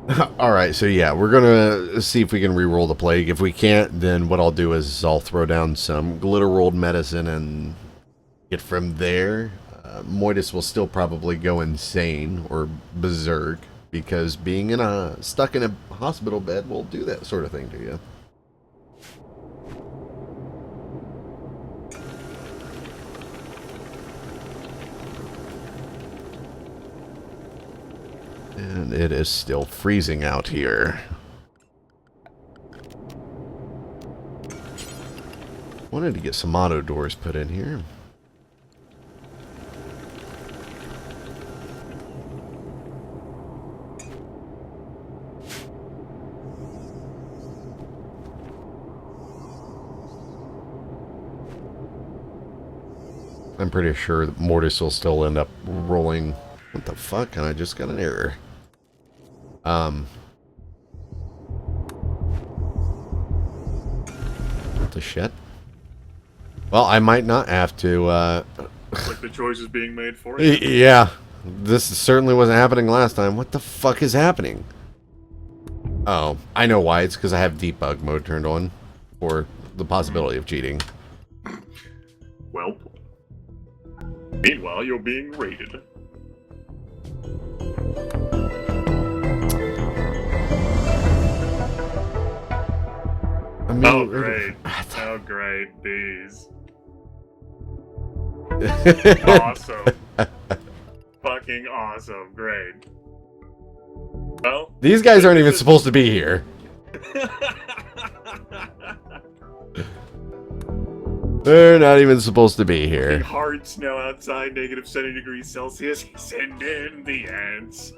Alright, so yeah, we're gonna see if we can re-roll the plague. If we can't, then what I'll do is I'll throw down some glitter-rolled medicine and get from there. Moitus will still probably go insane or berserk because being stuck in a hospital bed will do that sort of thing to you. And it is still freezing out here. Wanted to get some auto doors put in here. I'm pretty sure that Mortis will still end up rolling. What the fuck? And I just got an error. What the shit? Well, I might not have to, Looks like the choice is being made for you. Yeah. This certainly wasn't happening last time. What the fuck is happening? Oh, I know why. It's because I have debug mode turned on for the possibility of cheating. Well, meanwhile, you're being raided. I mean, Oh, great. Oh, great. These. Awesome. Fucking awesome. Great. Well, these guys aren't even supposed to be here. They're not even supposed to be here. Hard snow outside, negative 70 degrees Celsius. Send in the ants.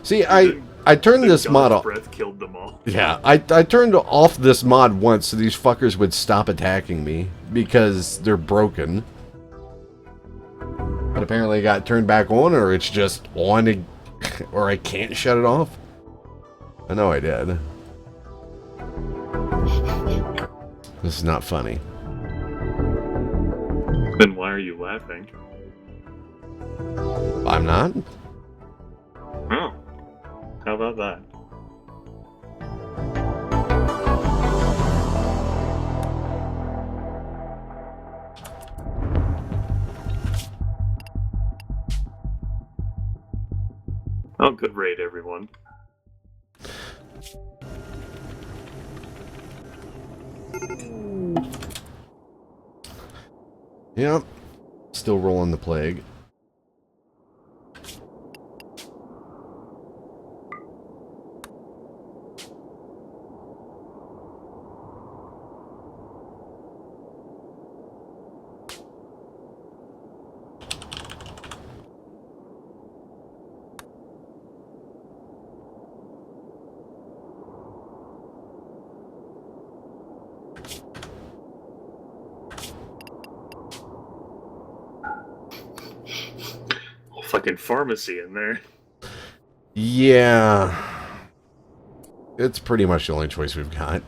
See, I turned this mod off. Breath killed them all. Yeah, I turned off this mod once so these fuckers would stop attacking me because they're broken. But apparently it got turned back on, or it's just on, or I can't shut it off. I know I did. This is not funny. Then why are you laughing? I'm not? Oh. How about that? Oh, good raid, everyone. Yep. Still rolling the plague. Fucking pharmacy in there. Yeah. It's pretty much the only choice we've got.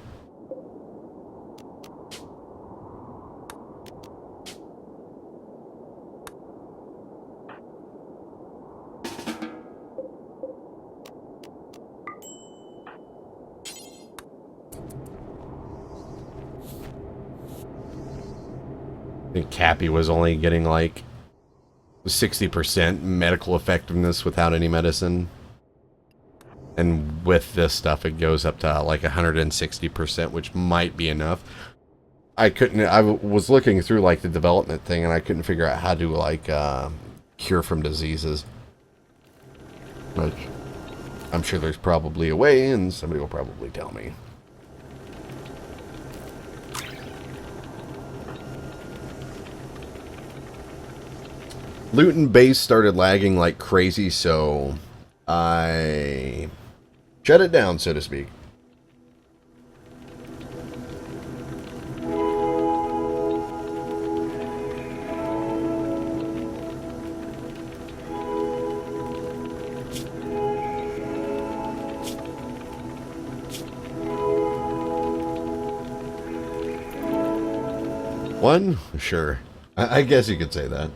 I think Cappy was only getting like 60% medical effectiveness without any medicine. And with this stuff, it goes up to like 160%, which might be enough. I was looking through like the development thing and I couldn't figure out how to like cure from diseases. But I'm sure there's probably a way and somebody will probably tell me. Luton base started lagging like crazy, so I shut it down, so to speak. One? Sure. I guess you could say that.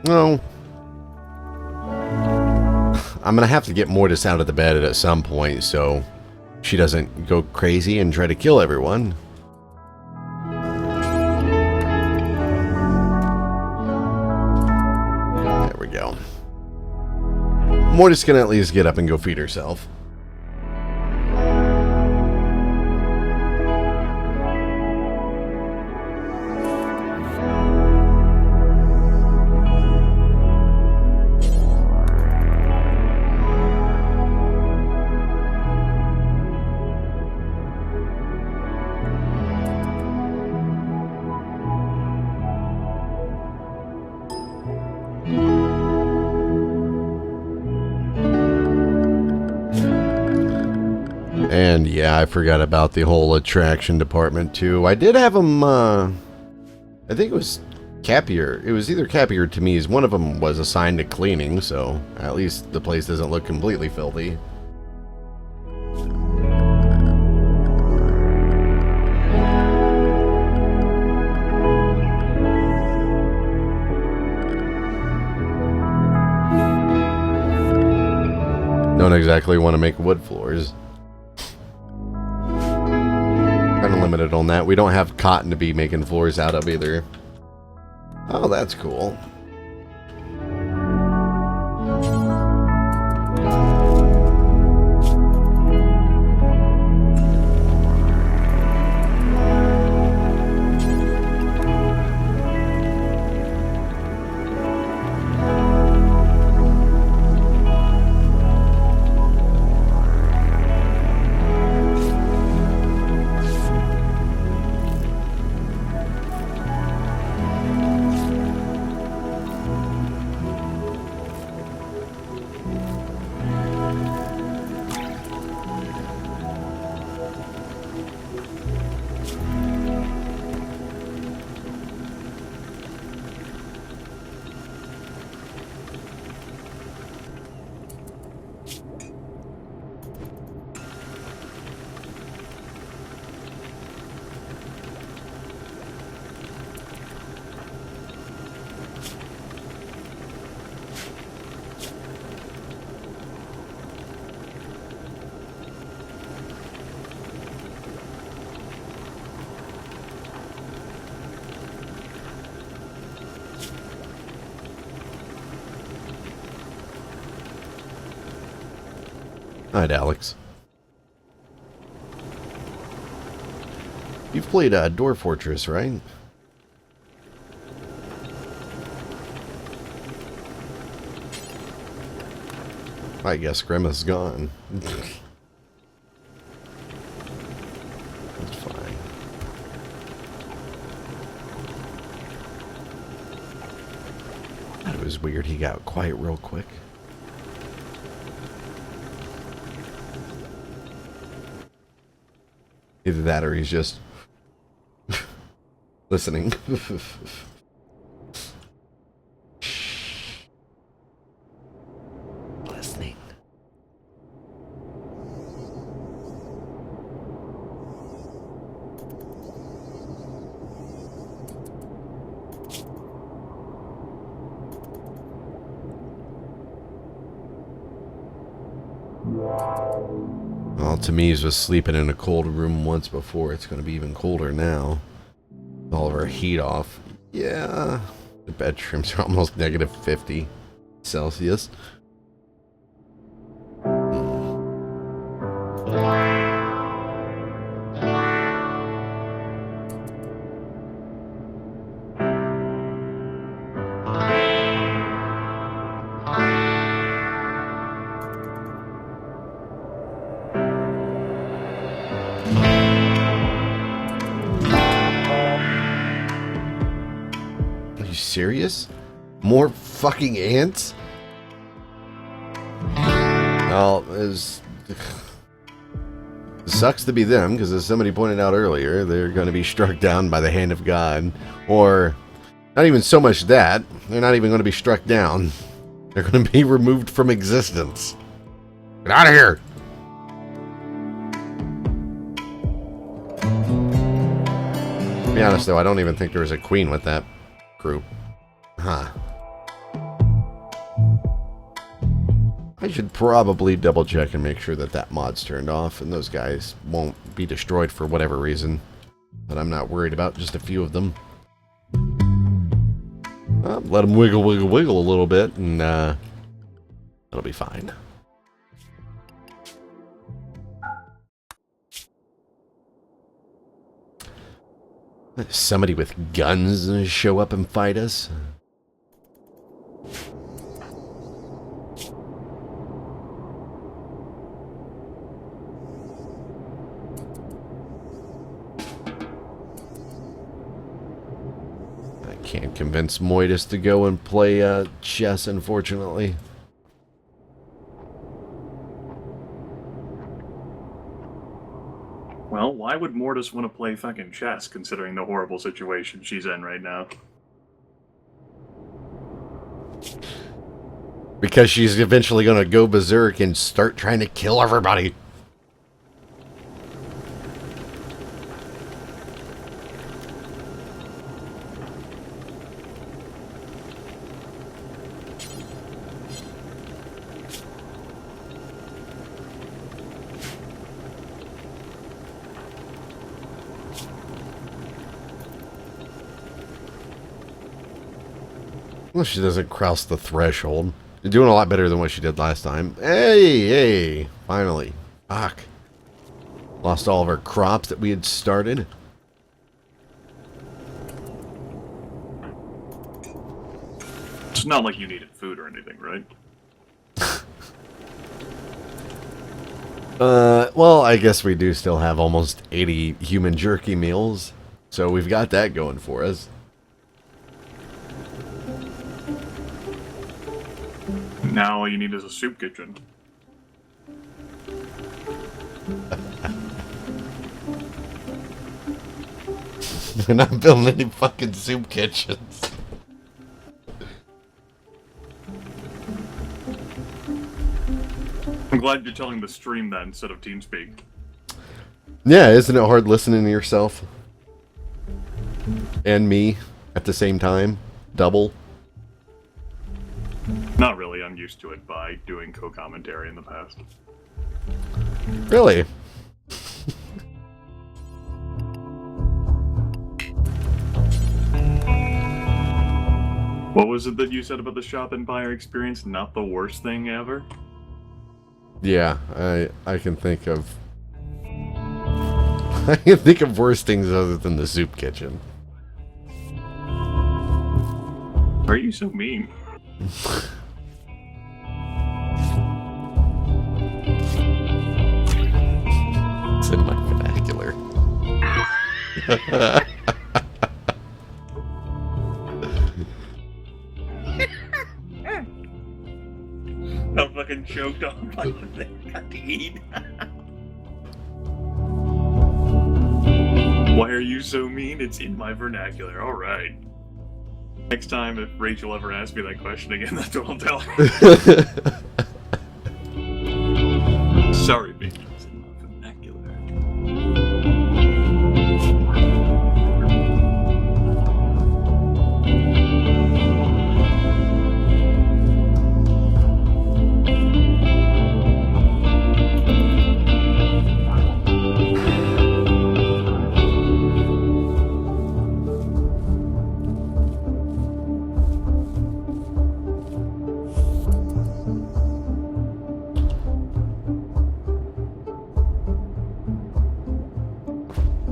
Well, I'm gonna have to get Mortis out of the bed at some point so she doesn't go crazy and try to kill everyone. There we go. Mortis can at least get up and go feed herself. And yeah, I forgot about the whole attraction department too. I did have them, I think it was Cappy, or it was either Cappy or Tamiz. One of them was assigned to cleaning, so at least the place doesn't look completely filthy. Don't exactly want to make wood floors. Kind of limited on that. We don't have cotton to be making floors out of either. Oh, that's cool. Alright, Alex. You've played Door Fortress, right? I guess Grimace is gone. That's fine. It was weird he got quiet real quick. Either that or he's just listening. Listening. Well, Tamiz was sleeping in a cold room once before. It's going to be even colder now. All of our heat off. Yeah. The bedrooms are almost negative 50 Celsius. serious? More fucking ants? Well, it sucks to be them, because as somebody pointed out earlier, they're going to be struck down by the hand of God. Or, not even so much that, they're not even going to be struck down. They're going to be removed from existence. Get out of here! To be honest, though, I don't even think there was a queen with that group. Huh. I should probably double check and make sure that that mod's turned off and those guys won't be destroyed for whatever reason. But I'm not worried about, just a few of them. Let them wiggle, wiggle, wiggle a little bit and it'll be fine. Somebody with guns show up and fight us. I can't convince Moidus to go and play chess, unfortunately. Well, why would Mortis want to play fucking chess, considering the horrible situation she's in right now? Because she's eventually going to go berserk and start trying to kill everybody. Well, she doesn't cross the threshold. You're doing a lot better than what she did last time. Hey, finally. Fuck. Lost all of our crops that we had started. It's not like you needed food or anything, right? Well, I guess we do still have almost 80 human jerky meals. So we've got that going for us. Now all you need is a soup kitchen. They're not building any fucking soup kitchens. I'm glad you're telling the stream that instead of TeamSpeak. Yeah, isn't it hard listening to yourself? And me at the same time? Double? Not really, I'm used to it by doing co-commentary in the past. Really? What was it that you said about the Shop Empire experience? Not the worst thing ever? Yeah, I can think of... I can think of worse things other than the soup kitchen. Why are you so mean? It's in my vernacular. I'm fucking choked on my got to eat. Why are you so mean? It's in my vernacular. Alright. Next time, if Rachel ever asks me that question again, that's what I'll tell her. Sorry, bitch. It's in my vernacular.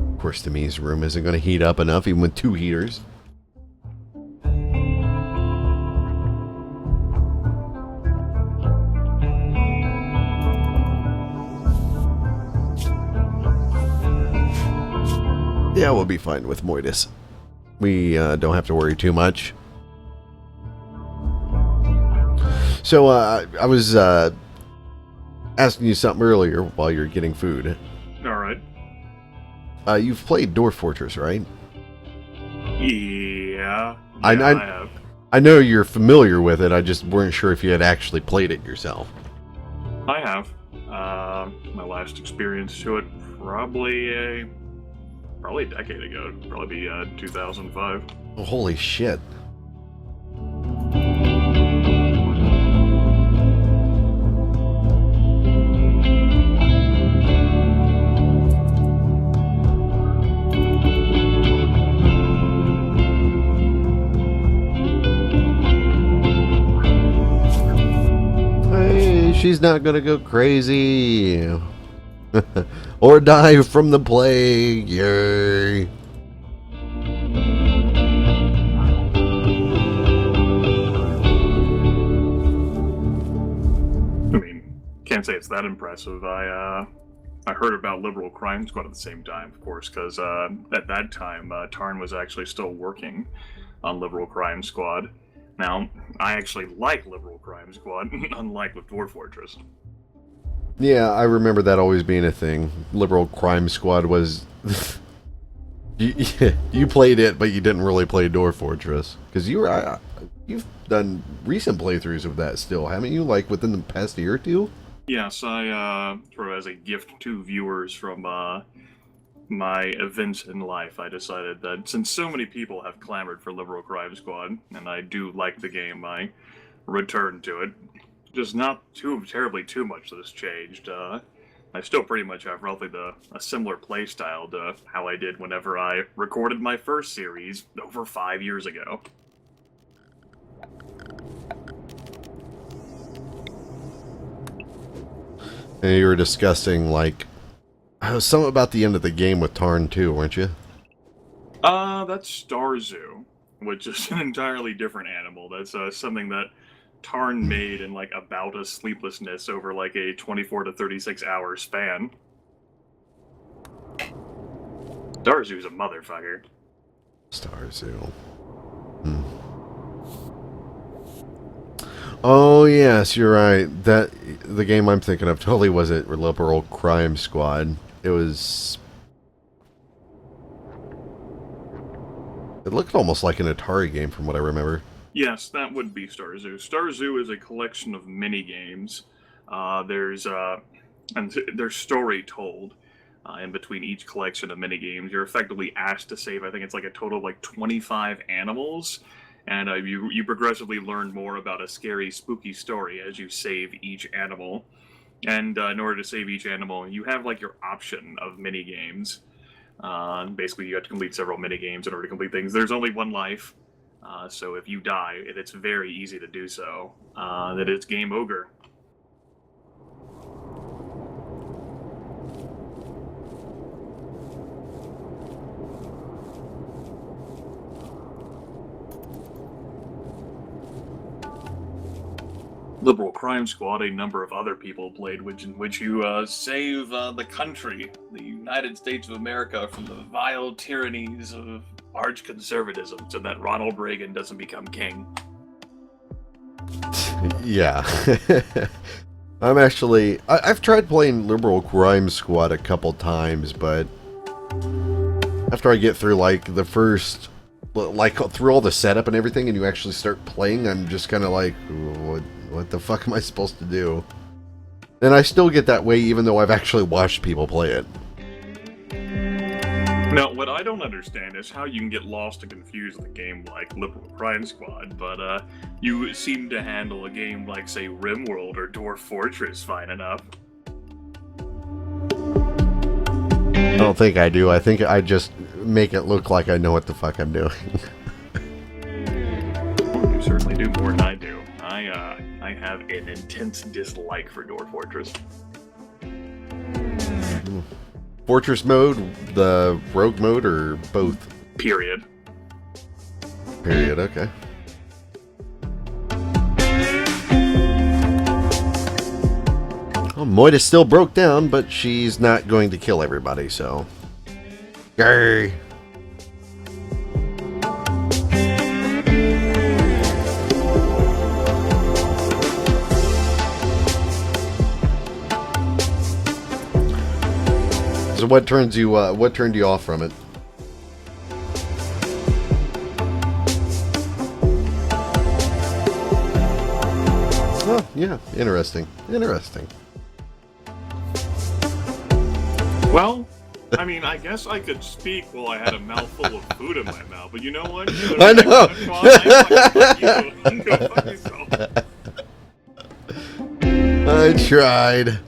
Of course, Demi's room isn't going to heat up enough, even with 2 heaters. Yeah, we'll be fine with Moidus. We don't have to worry too much. So I was asking you something earlier while you're getting food. All right. You've played Dwarf Fortress, right? Yeah. I have. I know you're familiar with it. I just weren't sure if you had actually played it yourself. I have. My last experience to it probably a decade ago. It'd probably be 2005. Oh, holy shit. Hey, she's not gonna go crazy. Or die from the plague. Yay. I mean, can't say it's that impressive. I heard about Liberal Crime Squad at the same time, of course, because at that time, Tarn was actually still working on Liberal Crime Squad. Now, I actually like Liberal Crime Squad, unlike with Dwarf Fortress. Yeah, I remember that always being a thing. Liberal Crime Squad was... you played it, but you didn't really play Dwarf Fortress. Because you've done recent playthroughs of that still, haven't you? Like, within the past year or two? Yes, I, sort of as a gift to viewers from my events in life, I decided that since so many people have clamored for Liberal Crime Squad, and I do like the game, I returned to it. Just not terribly too much that has changed. I still pretty much have roughly a similar playstyle to how I did whenever I recorded my first series over 5 years ago. And you were discussing, like, something about the end of the game with Tarn too, weren't you? That's Star Zoo, which is an entirely different animal. That's something that Tarn made in like about a sleeplessness over like a 24 to 36 hour span. Star Zoo's a motherfucker. Star Zoo. Oh yes, you're right. That the game I'm thinking of totally wasn't Liberal Crime Squad. It was. It looked almost like an Atari game from what I remember. Yes, that would be Star Zoo. Star Zoo is a collection of mini games. There's story told in between each collection of mini games. You're effectively asked to save. I think it's like a total of like 25 animals. And you progressively learn more about a scary, spooky story as you save each animal. And in order to save each animal, you have like your option of mini games. Basically, you have to complete several mini games in order to complete things. There's only one life, so if you die, it's very easy to do so. That it's game over. Liberal Crime Squad, a number of other people played, in which you save the country, the United States of America, from the vile tyrannies of arch conservatism, so that Ronald Reagan doesn't become king. Yeah. I've tried playing Liberal Crime Squad a couple times, but after I get through like the first, like through all the setup and everything, and you actually start playing, I'm just kind of like, what the fuck am I supposed to do? And I still get that way even though I've actually watched people play it. Now, what I don't understand is how you can get lost and confused with a game like Liberal Crime Squad, but you seem to handle a game like, say, RimWorld or Dwarf Fortress fine enough. I don't think I do. I think I just make it look like I know what the fuck I'm doing. You certainly do more than I do. I have an intense dislike for Dwarf Fortress. Fortress mode, the rogue mode, or both? Period. Period, okay. Well, Moida still broke down, but she's not going to kill everybody, so... Yay! So what turned you off from it? Oh, yeah, interesting. Well, I mean, I guess I could speak while I had a mouthful of food in my mouth, but you know what? I know. Go fuck yourself. I tried.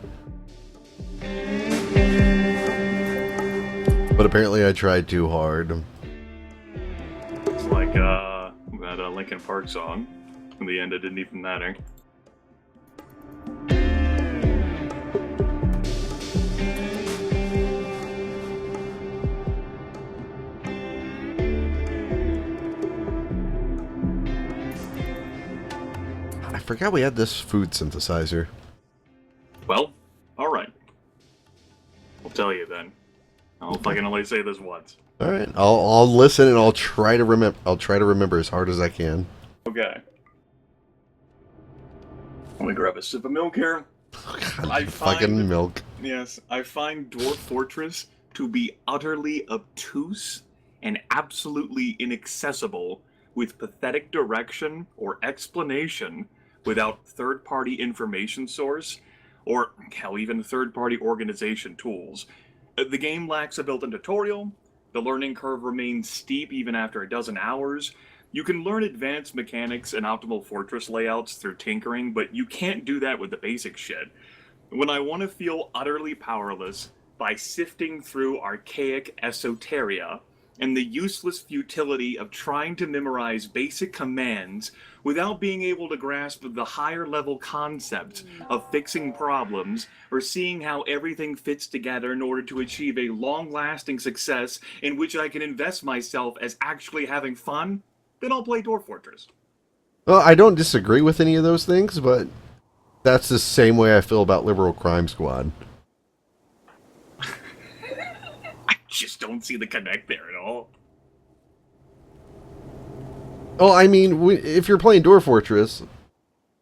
But apparently I tried too hard. It's like that Linkin Park song. In the end, it didn't even matter. I forgot we had this food synthesizer. Well, alright. I'll tell you then. If I can only say this once. All right, I'll listen and I'll try to remember. I'll try to remember as hard as I can. Okay. Let me grab a sip of milk here. Fucking milk. Yes, I find Dwarf Fortress to be utterly obtuse and absolutely inaccessible with pathetic direction or explanation without third-party information source or, hell, even third-party organization tools. The game lacks a built-in tutorial, the learning curve remains steep even after a dozen hours. You can learn advanced mechanics and optimal fortress layouts through tinkering, but you can't do that with the basic shit. When I want to feel utterly powerless by sifting through archaic esoteria and the useless futility of trying to memorize basic commands without being able to grasp the higher level concepts of fixing problems or seeing how everything fits together in order to achieve a long-lasting success in which I can invest myself as actually having fun, then I'll play Dwarf Fortress. Well, I don't disagree with any of those things, but that's the same way I feel about Liberal Crime Squad. I just don't see the connect there at all. Well, I mean, if you're playing Dwarf Fortress,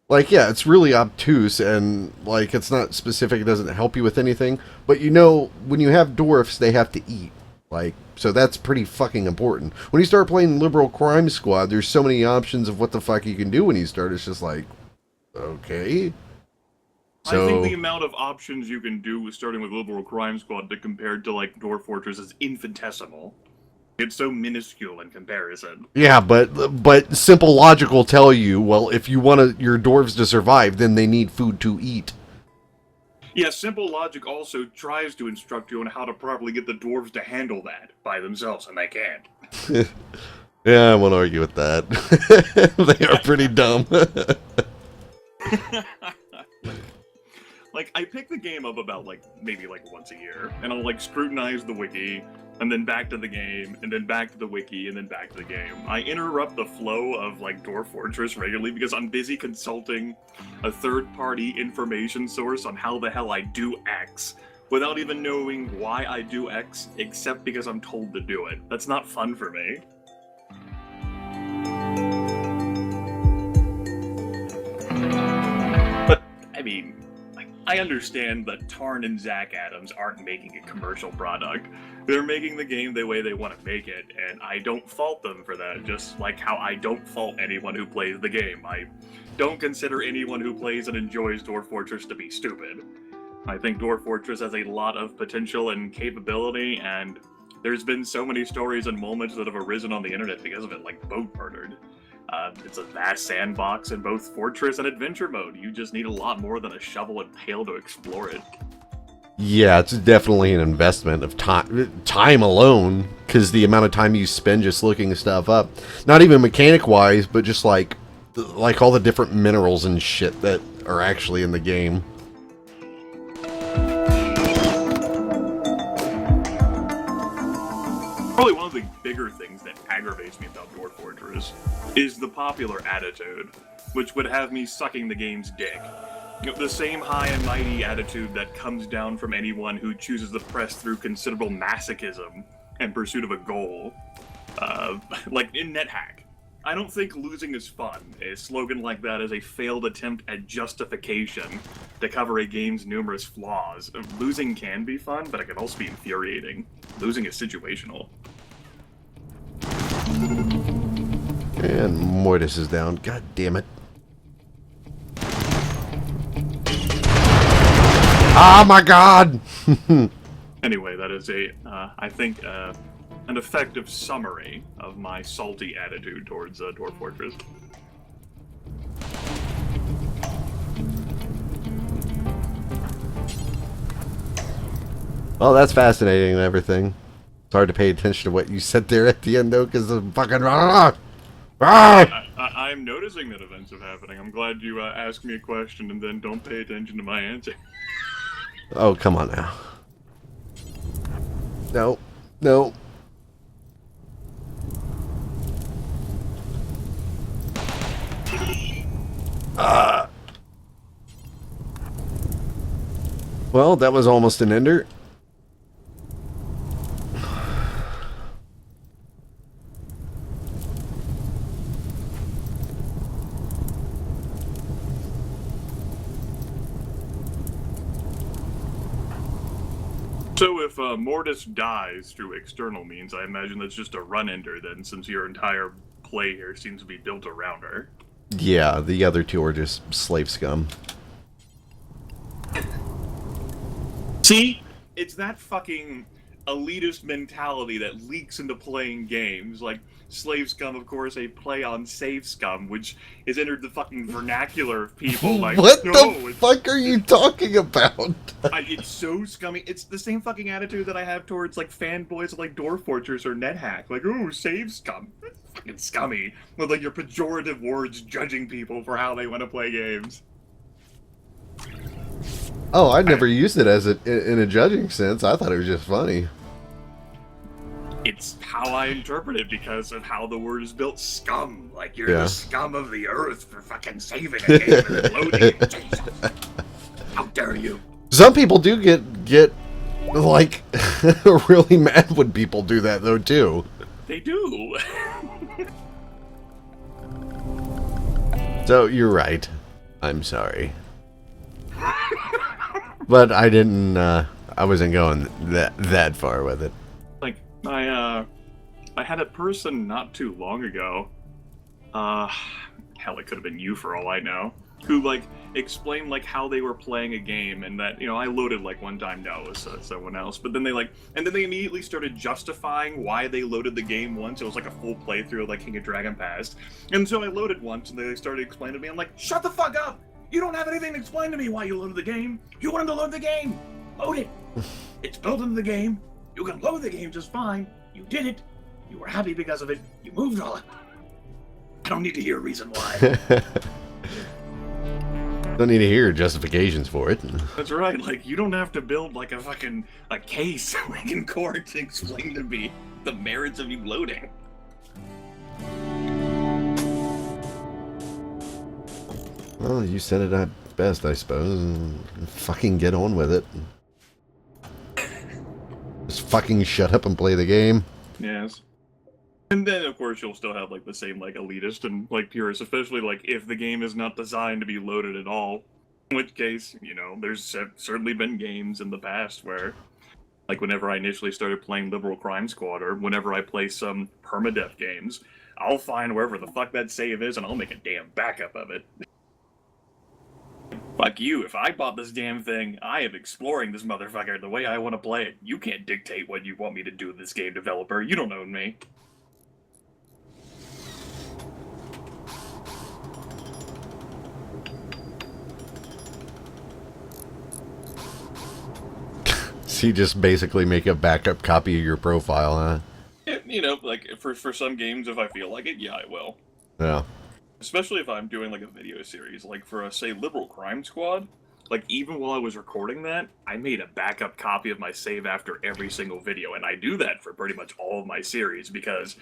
like, yeah, it's really obtuse and, like, it's not specific, it doesn't help you with anything, but you know, when you have dwarfs, they have to eat. Like, so that's pretty fucking important. When you start playing Liberal Crime Squad, there's so many options of what the fuck you can do when you start, it's just like, okay. So, I think the amount of options you can do with starting with Liberal Crime Squad compared to, like, Dwarf Fortress is infinitesimal. It's so minuscule in comparison. yeah, but simple logic will tell you, well, if you want your dwarves to survive, then they need food to eat. Yeah, simple logic also tries to instruct you on how to properly get the dwarves to handle that by themselves, and they can't. Yeah, I won't argue with that. They are pretty dumb. Like, I pick the game up about, like, maybe, like, once a year, and I'll, like, scrutinize the wiki, and then back to the game, and then back to the wiki, and then back to the game. I interrupt the flow of, like, Dwarf Fortress regularly because I'm busy consulting a third-party information source on how the hell I do X, without even knowing why I do X, except because I'm told to do it. That's not fun for me. But, I mean, I understand that Tarn and Zach Adams aren't making a commercial product. They're making the game the way they want to make it, and I don't fault them for that, just like how I don't fault anyone who plays the game. I don't consider anyone who plays and enjoys Dwarf Fortress to be stupid. I think Dwarf Fortress has a lot of potential and capability, and there's been so many stories and moments that have arisen on the internet because of it, like Boat Murdered. It's a vast sandbox in both Fortress and Adventure mode. You just need a lot more than a shovel and pail to explore it. Yeah, it's definitely an investment of time alone, because the amount of time you spend just looking stuff up. Not even mechanic-wise, but just like all the different minerals and shit that are actually in the game. Probably one of the bigger things that aggravates me about Dwarf Fortress is the popular attitude, which would have me sucking the game's dick. The same high and mighty attitude that comes down from anyone who chooses to press through considerable masochism in pursuit of a goal. Like in NetHack. I don't think losing is fun. A slogan like that is a failed attempt at justification to cover a game's numerous flaws. Losing can be fun, but it can also be infuriating. Losing is situational. And Mortis is down. God damn it. Oh my god! Anyway, that is I think, an effective summary of my salty attitude towards Dwarf Fortress. Well, that's fascinating and everything. It's hard to pay attention to what you said there at the end, though, because the fucking... I'm noticing that events are happening. I'm glad you asked me a question and then don't pay attention to my answer. Oh, come on now. No. No. Well, that was almost an ender. So if Mortis dies through external means, I imagine that's just a run ender then, since your entire play here seems to be built around her. Yeah, the other two are just slave scum. See? It's that fucking elitist mentality that leaks into playing games. Like, Slave Scum, of course, a play on Save Scum, which has entered the fucking vernacular of people like, what no, the fuck are you talking about? It's so scummy. It's the same fucking attitude that I have towards, like, fanboys of, like, Dwarf Fortress or NetHack. Like, ooh, Save Scum. That's fucking scummy. With, like, your pejorative words judging people for how they want to play games. Oh, I never used it as in a judging sense. I thought it was just funny. It's how I interpret it because of how the word is built. Scum. Like, you're Yeah. the scum of the earth for fucking saving a game and then loading it. Jesus. How dare you? Some people do get like really mad when people do that though too. They do. So you're right. I'm sorry. But I didn't I wasn't going that far with it. Like, I had a person not too long ago, hell, it could have been you for all I know, who, like, explained, like, how they were playing a game, and that, you know, I loaded, like, one time, no, it was someone else, but then they, like, and then they immediately started justifying why they loaded the game once. It was, like, a full playthrough of, like, King of Dragon Past, and so I loaded once, and they started explaining to me, I'm like, shut the fuck up! You don't have anything to explain to me why you loaded the game! You wanted to load the game! Load it! It's built into the game, you can load the game just fine, you did it, you were happy because of it, you moved all it. I don't need to hear a reason why. Don't need to hear justifications for it. That's right, like, you don't have to build, like, a case, like, in court to explain to me the merits of you loading. Well, you said it at best, I suppose. And fucking get on with it. Just fucking shut up and play the game. Yes. And then, of course, you'll still have, like, the same, like, elitist and, like, purists, especially, like, if the game is not designed to be loaded at all. In which case, you know, there's certainly been games in the past where, like, whenever I initially started playing Liberal Crime Squad, or whenever I play some permadeath games, I'll find wherever the fuck that save is and I'll make a damn backup of it. Fuck you, if I bought this damn thing, I am exploring this motherfucker the way I want to play it. You can't dictate what you want me to do with this game, developer. You don't own me. So you just basically make a backup copy of your profile, huh? You know, like, for some games, if I feel like it, yeah, I will. Yeah. Especially if I'm doing, like, a video series. Like, for, say, Liberal Crime Squad, like, even while I was recording that, I made a backup copy of my save after every single video, and I do that for pretty much all of my series, because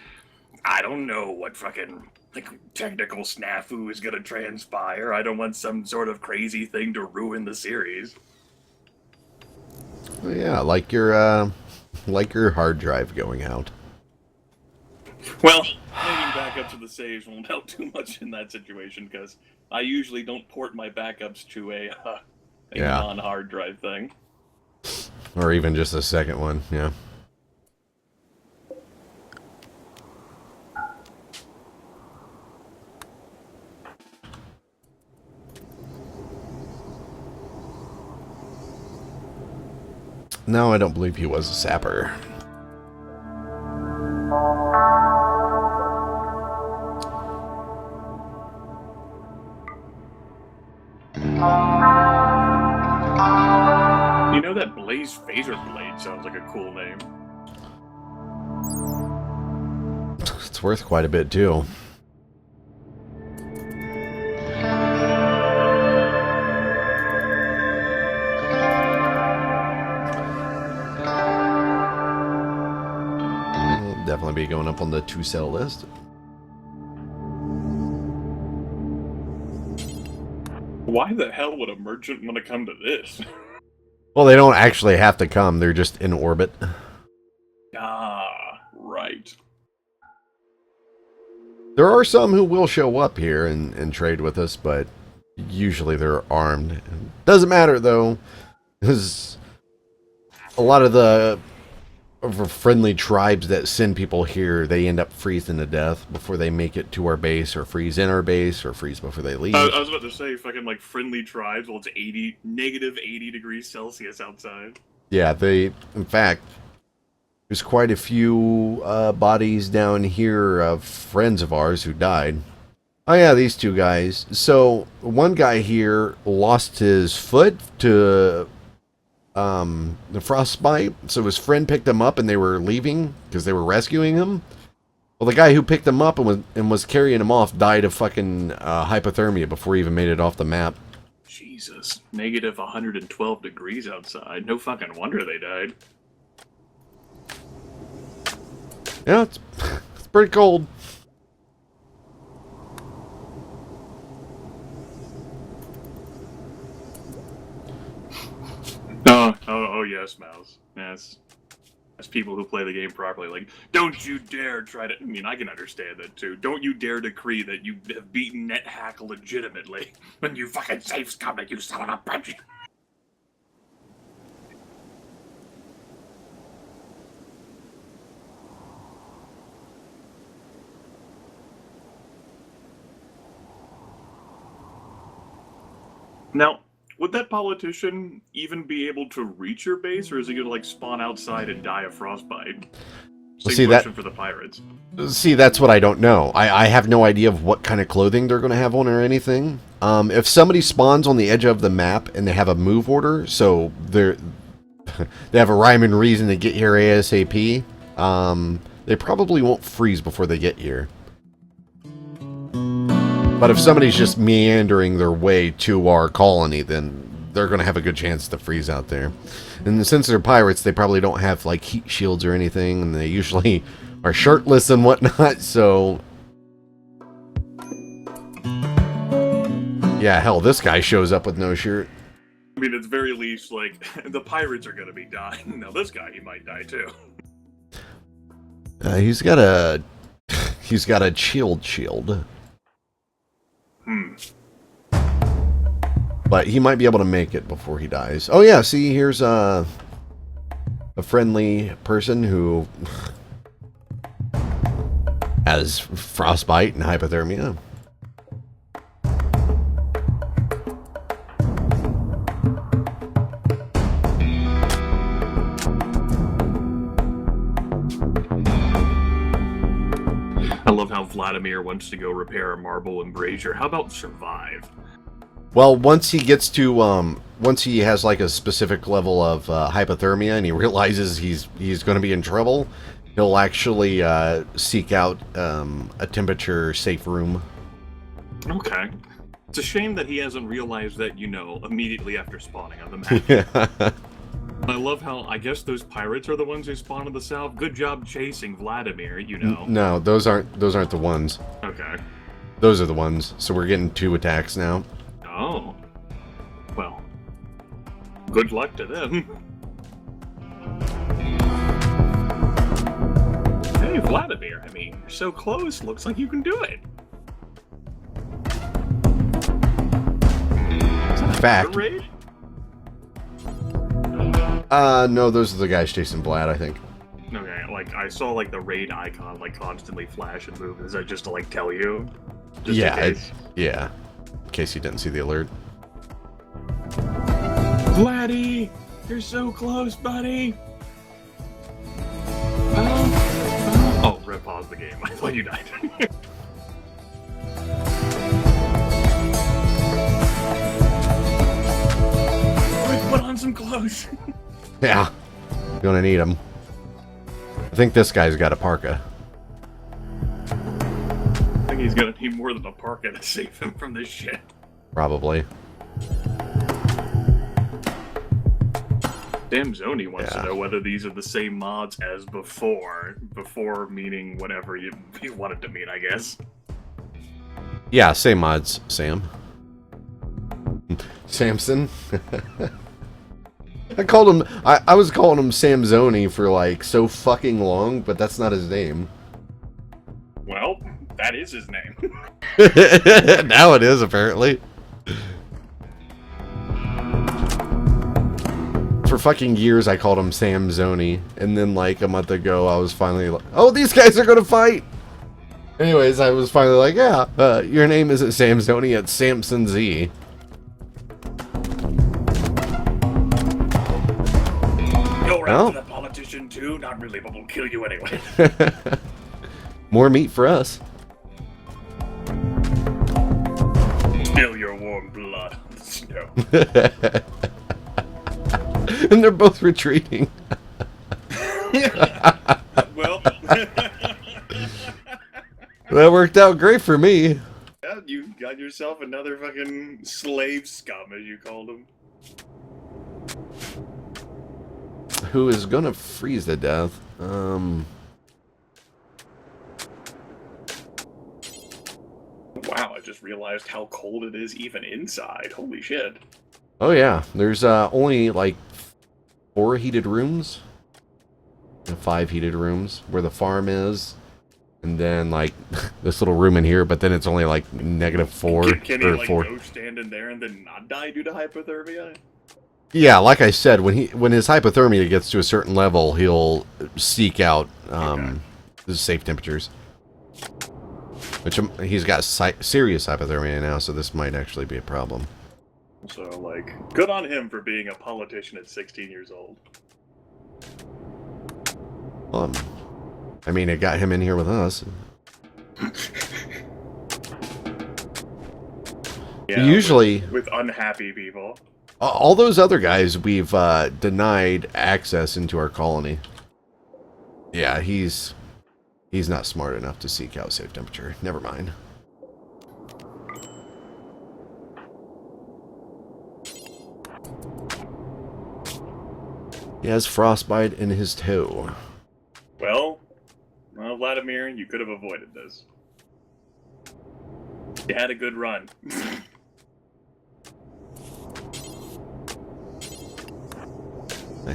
I don't know what fucking, like, technical snafu is gonna transpire. I don't want some sort of crazy thing to ruin the series. Well, yeah, like your hard drive going out. Well, thinking back backups of the saves won't help too much in that situation, because I usually don't port my backups to a non-hard drive thing. Or even just a second one, yeah. No, I don't believe he was a sapper. You know, that Blaze Phaser Blade sounds like a cool name. It's worth quite a bit, too. It'll definitely be going up on the to-sell list. Why the hell would a merchant want to come to this? Well, they don't actually have to come. They're just in orbit. Ah, right. There are some who will show up here and trade with us, but usually they're armed. Doesn't matter, though, because a lot of the friendly tribes that send people here, they end up freezing to death before they make it to our base, or freeze in our base, or freeze before they leave. I was about to say, fucking, like, friendly tribes, well, it's negative 80 degrees Celsius outside. Yeah, in fact, there's quite a few bodies down here of friends of ours who died. Oh yeah, these two guys. So, one guy here lost his foot to the frostbite, so his friend picked him up and they were leaving because they were rescuing him. Well, the guy who picked him up and was carrying him off died of fucking hypothermia before he even made it off the map. Jesus, negative 112 degrees outside. No fucking wonder they died. Yeah, it's pretty cold. Oh yes, Mouse. Yes. As people who play the game properly, like, don't you dare try to... I mean, I can understand that, too. Don't you dare decree that you have beaten NetHack legitimately when you fucking save scum, you son of a bitch! Now, would that politician even be able to reach your base, or is he gonna, like, spawn outside and die of frostbite? Same question for the pirates. See, that's what I don't know. I have no idea of what kind of clothing they're going to have on or anything. If somebody spawns on the edge of the map and they have a move order, so they have a rhyme and reason to get here ASAP, they probably won't freeze before they get here. But if somebody's just meandering their way to our colony, then they're going to have a good chance to freeze out there. And since they're pirates, they probably don't have, like, heat shields or anything, and they usually are shirtless and whatnot, so... Yeah, hell, this guy shows up with no shirt. I mean, at the very least, like, the pirates are going to be dying. Now, this guy, he might die, too. He's got a... He's got a chilled shield. But he might be able to make it before he dies. Oh yeah, see, here's a friendly person who has frostbite and hypothermia. I love how Vladimir wants to go repair a marble embrasure. How about survive? Well, once he gets to, once he has like a specific level of hypothermia and he realizes he's going to be in trouble, he'll actually seek out a temperature-safe room. Okay. It's a shame that he hasn't realized that, you know, immediately after spawning on the map. Yeah. I love how, I guess those pirates are the ones who spawn in the south. Good job chasing Vladimir, you know. No, those aren't the ones. Okay. Those are the ones. So we're getting 2 attacks now. Oh. Well. Good luck to them. Hey, Hey, Vladimir, I mean, you're so close, looks like you can do it. Is that a fact? Raid? No, those are the guys chasing Vlad, I think. Okay, like, I saw, like, the raid icon, like, constantly flash and move. Is that just to, like, tell you? Just Yeah, in case? yeah. In case you didn't see the alert. Vladdy! You're so close, buddy! Oh, rip, pause the game. I thought you died. Quick, put on some clothes! Yeah. Gonna need them. I think this guy's got a parka. I think he's gonna need more than a parka to save him from this shit. Probably. Damn, Zoni wants to know whether these are the same mods as before. Before meaning whatever you wanted to mean, I guess. Yeah, same mods, Sam. Samson. I called him. I was calling him Sam Zoni for like so fucking long, but that's not his name. Well, that is his name. Now it is, apparently. For fucking years, I called him Sam Zoni, and then like a month ago, I was finally like, "Oh, these guys are gonna fight." Anyways, I was finally like, "Yeah, your name isn't Sam Zoni, it's Samson Z." You're after the politician too? Not really, but we'll kill you anyway. More meat for us. Spill your warm blood on the snow. And they're both retreating. Well, That worked out great for me. yeah, you got yourself another fucking slave scum, as you called him. Who is gonna freeze to death? Wow, I just realized how cold it is even inside. Holy shit. Oh yeah, there's only like 4 heated rooms, 5 heated rooms where the farm is, and then like this little room in here. But then it's only like -4 Can he or like 4. go stand in there and then not die due to hypothermia? Yeah, like I said, when his hypothermia gets to a certain level, he'll seek out the safe temperatures. Which he's got serious hypothermia now, so this might actually be a problem. So, like, good on him for being a politician at 16 years old. I mean, it got him in here with us. Yeah, Usually, with unhappy people. all those other guys we've denied access into our colony. Yeah, he's not smart enough to seek out safe temperature. Never mind. He has frostbite in his toe. Well, Vladimir, you could have avoided this. You had a good run.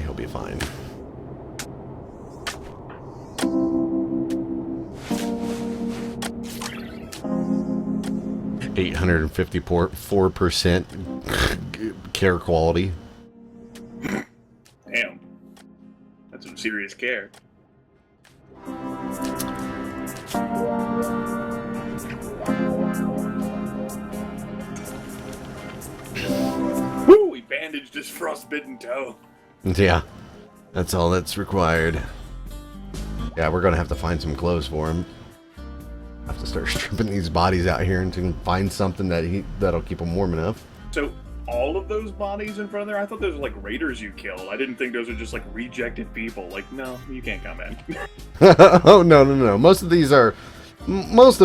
He'll be fine. $854% care quality. Damn. That's some serious care. Woo! He bandaged his frostbitten toe. Yeah, that's all that's required. Yeah, we're gonna have to find some clothes for him. Have to start stripping these bodies out here and find something that'll keep him warm enough. So, all of those bodies in front of there, I thought those were like raiders you killed. I didn't think those were just like rejected people. Like, no, you can't come in. Oh no. Most of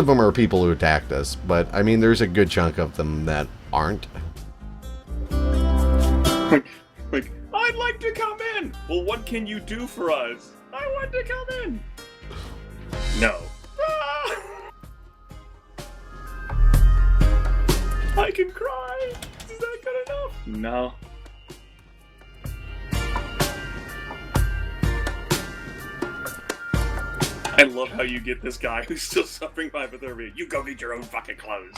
them are people who attacked us, but I mean, there's a good chunk of them that aren't. Like, I'd like to come in. Well, what can you do for us? I want to come in. No. Ah! I can cry. Is that good enough? No. I love how you get this guy who's still suffering by hypothermia. You go get your own fucking clothes.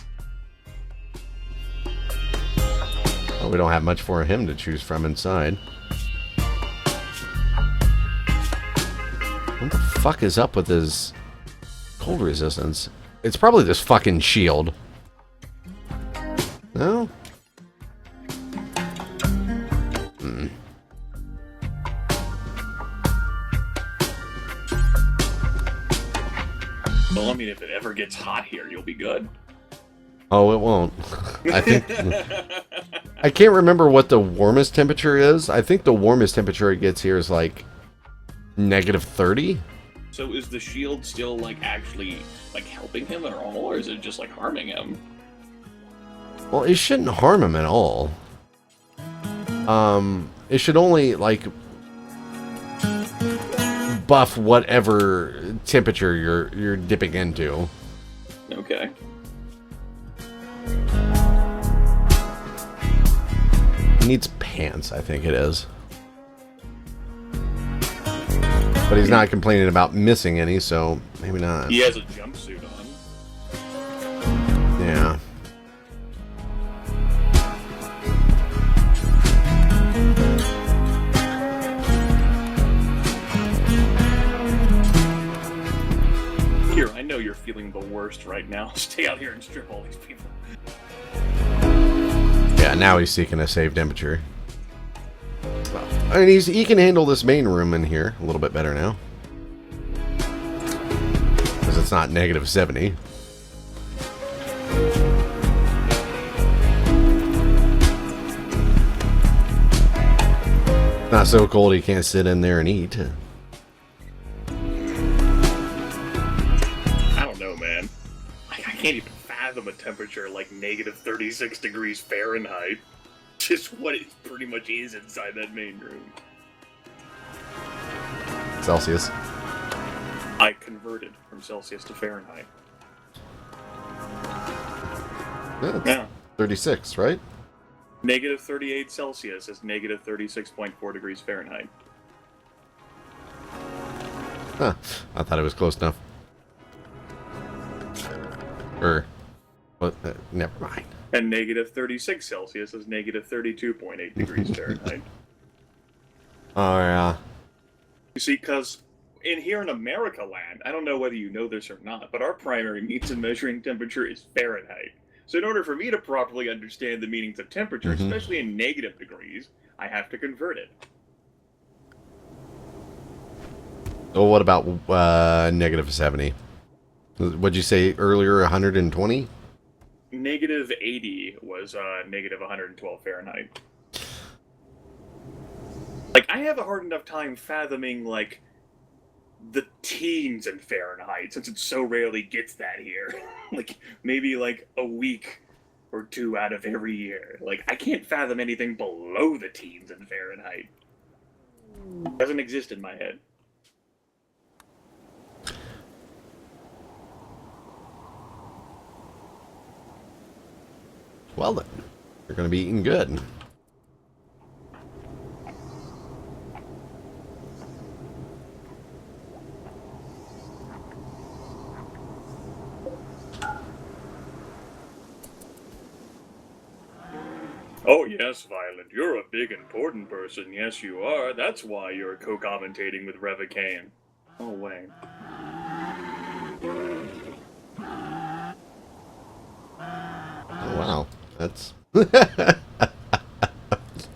Well, we don't have much for him to choose from inside. What the fuck is up with his cold resistance? It's probably this fucking shield. No? Well, I mean, if it ever gets hot here, you'll be good. Oh, it won't. I think... I can't remember what the warmest temperature is. I think the warmest temperature it gets here is like -30. So is the shield still, like, actually, like, helping him at all, or is it just, like, harming him? Well, it shouldn't harm him at all. It should only, like, buff whatever temperature you're dipping into. Okay. He needs pants, I think it is. But he's not complaining about missing any, so maybe not. He has a jumpsuit on. Yeah. Here, I know you're feeling the worst right now. Stay out here and strip all these people. Yeah, now he's seeking a safe temperature. I mean, he can handle this main room in here a little bit better now. Because it's not -70. Not so cold he can't sit in there and eat. I don't know, man. I can't even fathom a temperature like -36 degrees Fahrenheit. Just what it pretty much is inside that main room. Celsius. I converted from Celsius to Fahrenheit. Yeah, Yeah. 36, right? -38 Celsius is -36.4 degrees Fahrenheit. Huh. I thought it was close enough. But never mind. And -36 Celsius is -32.8 degrees Fahrenheit. Oh, yeah. You see, because here in America land, I don't know whether you know this or not, but our primary means of measuring temperature is Fahrenheit. So in order for me to properly understand the meanings of temperature, especially in negative degrees, I have to convert it. Well, what about -70? What'd you say earlier, 120? -80 was -112 Fahrenheit. Like, I have a hard enough time fathoming, like, the teens in Fahrenheit, since it so rarely gets that here. Like, maybe, like, a week or two out of every year. Like, I can't fathom anything below the teens in Fahrenheit. Doesn't exist in my head. Well then, you're going to be eating good. Oh yes, Violet, you're a big important person. Yes, you are. That's why you're co-commentating with Revocane. Oh, wait. Oh, wow. That's...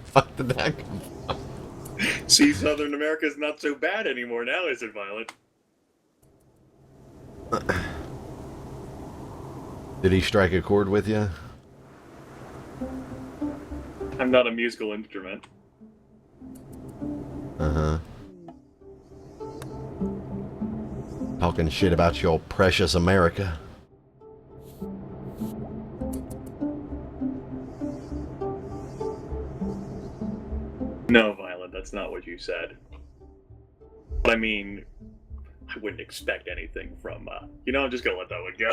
Fuck did that come from? See, Southern America's not so bad anymore now, is it, Violet? Did he strike a chord with you? I'm not a musical instrument. Uh-huh. Talking shit about your precious America. No, Violet, that's not what you said. But I mean, I wouldn't expect anything from, you know, I'm just gonna let that one go.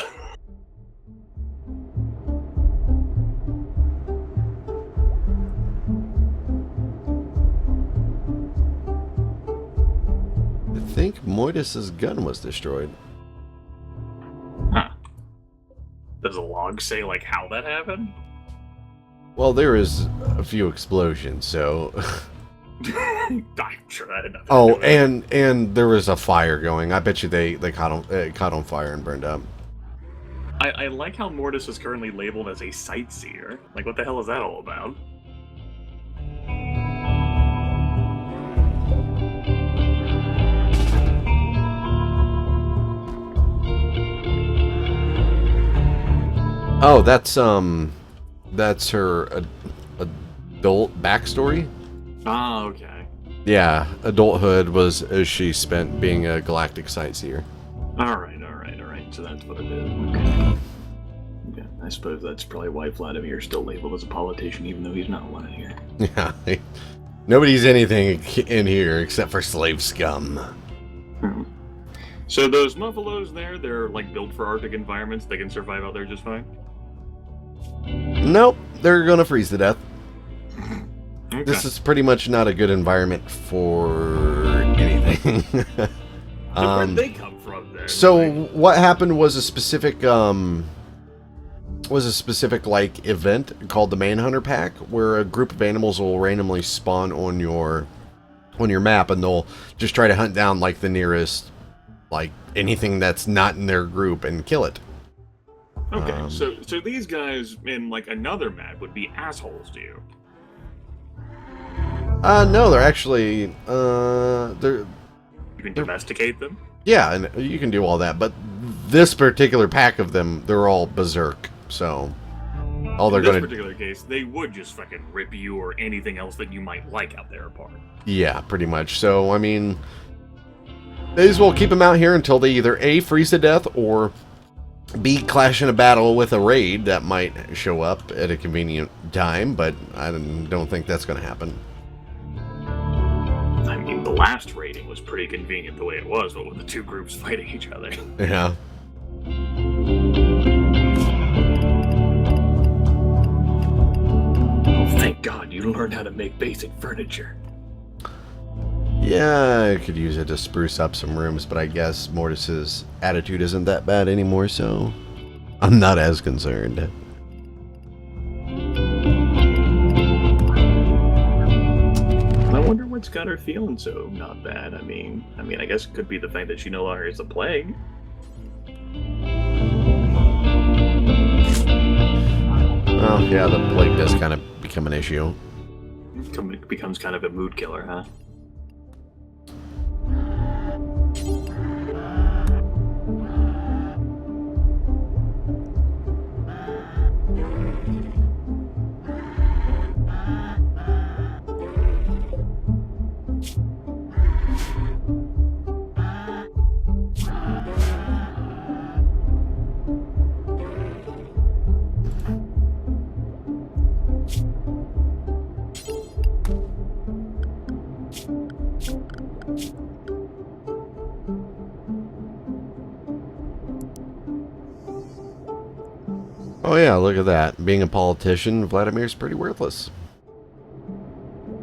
I think Moidus's gun was destroyed. Huh. Does a log say, like, how that happened? Well, there is a few explosions, so... I'm sure that had nothing to do Oh, with it. and there was a fire going. I bet you they caught on fire and burned up. I like how Mortis is currently labeled as a sightseer. Like, what the hell is that all about? Oh, that's her adult backstory. Ah, okay. Yeah, adulthood was as she spent being a galactic sightseer. Alright. So that's what it is. Okay. Yeah, I suppose that's probably why Vladimir's still labeled as a politician, even though he's not one in here. Yeah, nobody's anything in here except for slave scum. Hmm. So those muffalos there, they're like built for Arctic environments. They can survive out there just fine. Nope, they're gonna freeze to death. Okay. This is pretty much not a good environment for anything. Where'd they come from then? So Like, what happened was a specific like event called the Manhunter Pack, where a group of animals will randomly spawn on your map, and they'll just try to hunt down like the nearest, like anything that's not in their group and kill it. okay, so these guys in like another map would be assholes to you. No, they're actually they're You can domesticate them. yeah, and you can do all that, but this particular pack of them, they're all berserk. So all they're In this gonna particular case, they would just fucking rip you or anything else that you might like out there apart. yeah, pretty much. So I mean, may as well keep them out here until they either A, freeze to death, or B, clash in a battle with a raid that might show up at a convenient time, but I don't think that's going to happen. I mean, the last raiding was pretty convenient the way it was, but with the two groups fighting each other. Yeah. Oh, thank God you learned how to make basic furniture. Yeah, I could use it to spruce up some rooms, but I guess Mortis's attitude isn't that bad anymore, so I'm not as concerned. I wonder what's got her feeling so not bad. I mean, I guess it could be the fact that she no longer is the plague. Well, yeah, the plague does kind of become an issue. It becomes kind of a mood killer, huh? Oh yeah, look at that. Being a politician, Vladimir's pretty worthless.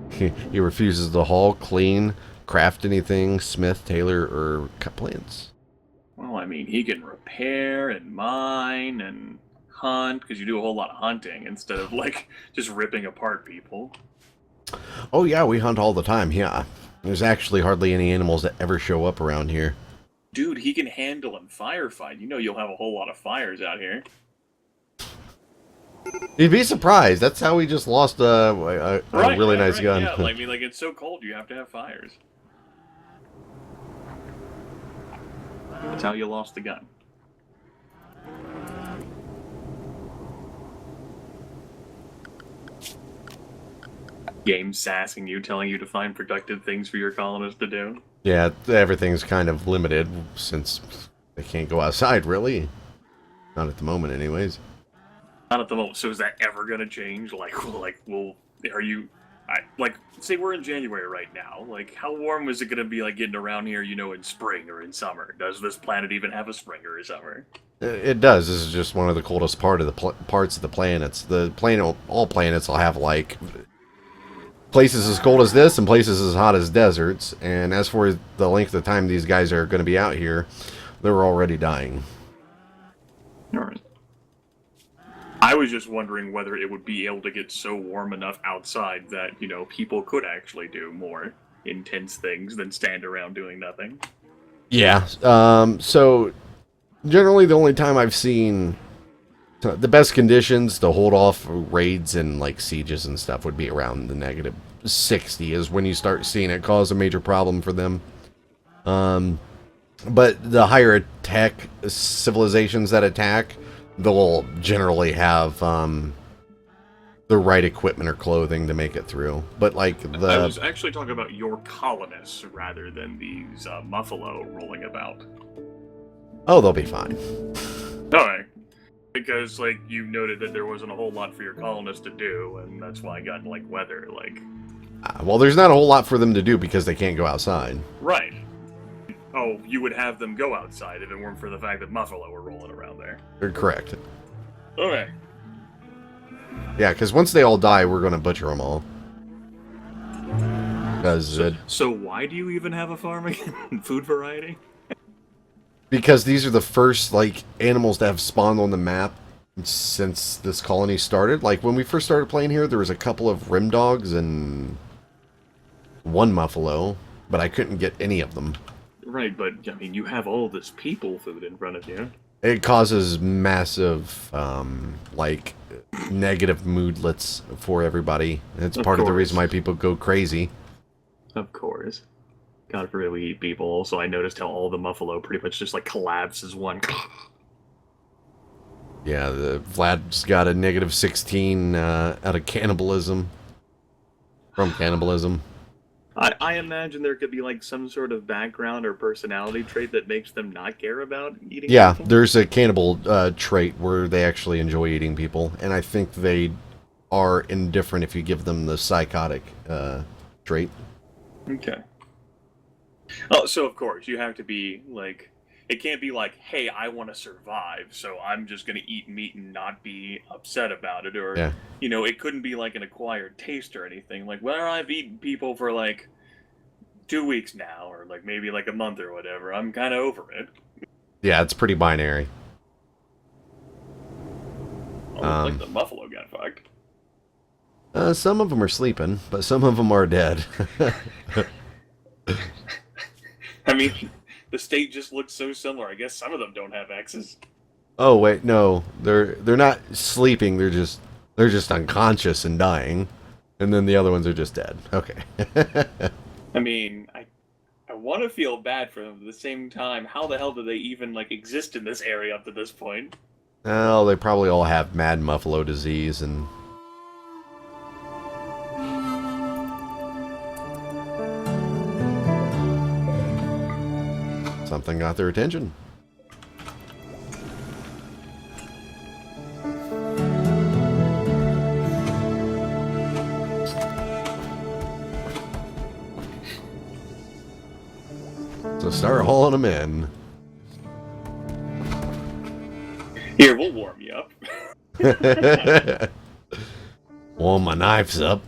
He refuses to haul, clean, craft anything, smith, tailor, or cut plants. Well, I mean, he can repair and mine and hunt, because you do a whole lot of hunting instead of, like, just ripping apart people. Oh yeah, we hunt all the time, yeah. There's actually hardly any animals that ever show up around here. Dude, he can handle and firefight. You know you'll have a whole lot of fires out here. You'd be surprised. That's how we just lost a really nice gun. Yeah, I mean, like, it's so cold you have to have fires. That's how you lost the gun. Game sassing you, telling you to find productive things for your colonists to do. Yeah, everything's kind of limited since they can't go outside, really. Not at the moment, anyways. Not at the moment. So is that ever gonna change? Are you, say we're in January right now. Like, how warm is it gonna be, like, getting around here, you know, in spring or in summer? Does this planet even have a spring or a summer? It does. This is just one of the coldest parts of the planets. The planet, all planets will have, like, places as cold as this and places as hot as deserts. And as for the length of time these guys are going to be out here, they're already dying. All right. I was just wondering whether it would be able to get so warm enough outside that, you know, people could actually do more intense things than stand around doing nothing. Yeah. So generally the only time I've seen the best conditions to hold off raids and like sieges and stuff would be around the negative 60 is when you start seeing it cause a major problem for them. But the higher tech civilizations that attack, they'll generally have the right equipment or clothing to make it through. But like I was actually talking about your colonists rather than these Muffalo rolling about. Oh, they'll be fine. Alright. Because, like, you noted that there wasn't a whole lot for your colonists to do, and that's why I got, like, weather, like... Well, there's not a whole lot for them to do because they can't go outside. Right. Oh, you would have them go outside if it weren't for the fact that Muffalo were rolling around there. They're correct. Okay. Yeah, because once they all die, we're going to butcher them all. Because so why do you even have a farm again? Food variety? Because these are the first, like, animals that have spawned on the map since this colony started. Like, when we first started playing here, there was a couple of rim dogs and one muffalo, but I couldn't get any of them. Right, but, I mean, you have all this people food in front of you. It causes massive, like, negative moodlets for everybody. It's part of the reason why people go crazy. Of course. God forbid we eat people. Also, I noticed how all the Muffalo pretty much just, like, collapse as one. Yeah, Vlad's got a negative 16 out of cannibalism. From cannibalism. I imagine there could be, like, some sort of background or personality trait that makes them not care about eating people. There's a cannibal trait where they actually enjoy eating people. And I think they are indifferent if you give them the psychotic trait. Okay. Oh, so of course, you have to be, like... It can't be like, hey, I want to survive, so I'm just going to eat meat and not be upset about it. Or, you know, it couldn't be like an acquired taste or anything. Like, well, I've eaten people for, like, 2 weeks now, or, like, maybe, like, a month or whatever. I'm kind of over it. Yeah, it's pretty binary. Almost like the Muffalo got fucked. Some of them are sleeping, but some of them are dead. I mean... The state just looks so similar. I guess some of them don't have X's. Oh wait, no, they're not sleeping. They're just unconscious and dying, and then the other ones are just dead. Okay. I mean, I want to feel bad for them. At the same time, how the hell do they even like exist in this area up to this point? Oh, they probably all have mad muffalo disease and. Something got their attention. So start hauling them in. Here, we'll warm you up. Warm my knives up.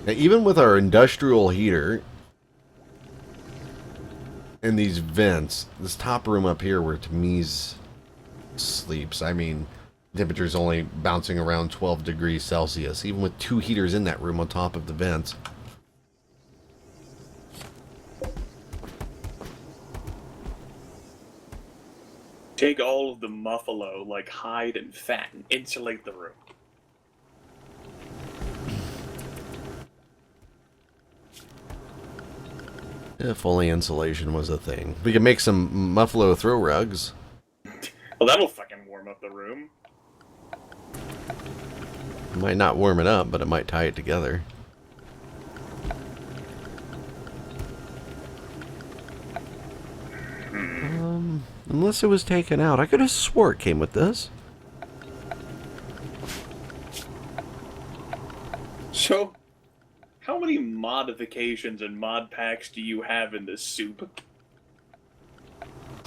Now, even with our industrial heater and these vents, this top room up here where Tamiz sleeps, I mean, temperature's only bouncing around 12 degrees Celsius, even with 2 heaters in that room on top of the vents. Take all of the Muffalo, like hide and fat, and insulate the room. If only insulation was a thing. We could make some Muffalo throw rugs. Well, that'll fucking warm up the room. It might not warm it up, but it might tie it together. Unless it was taken out. I could have swore it came with this. So, how many modifications and mod packs do you have in this soup?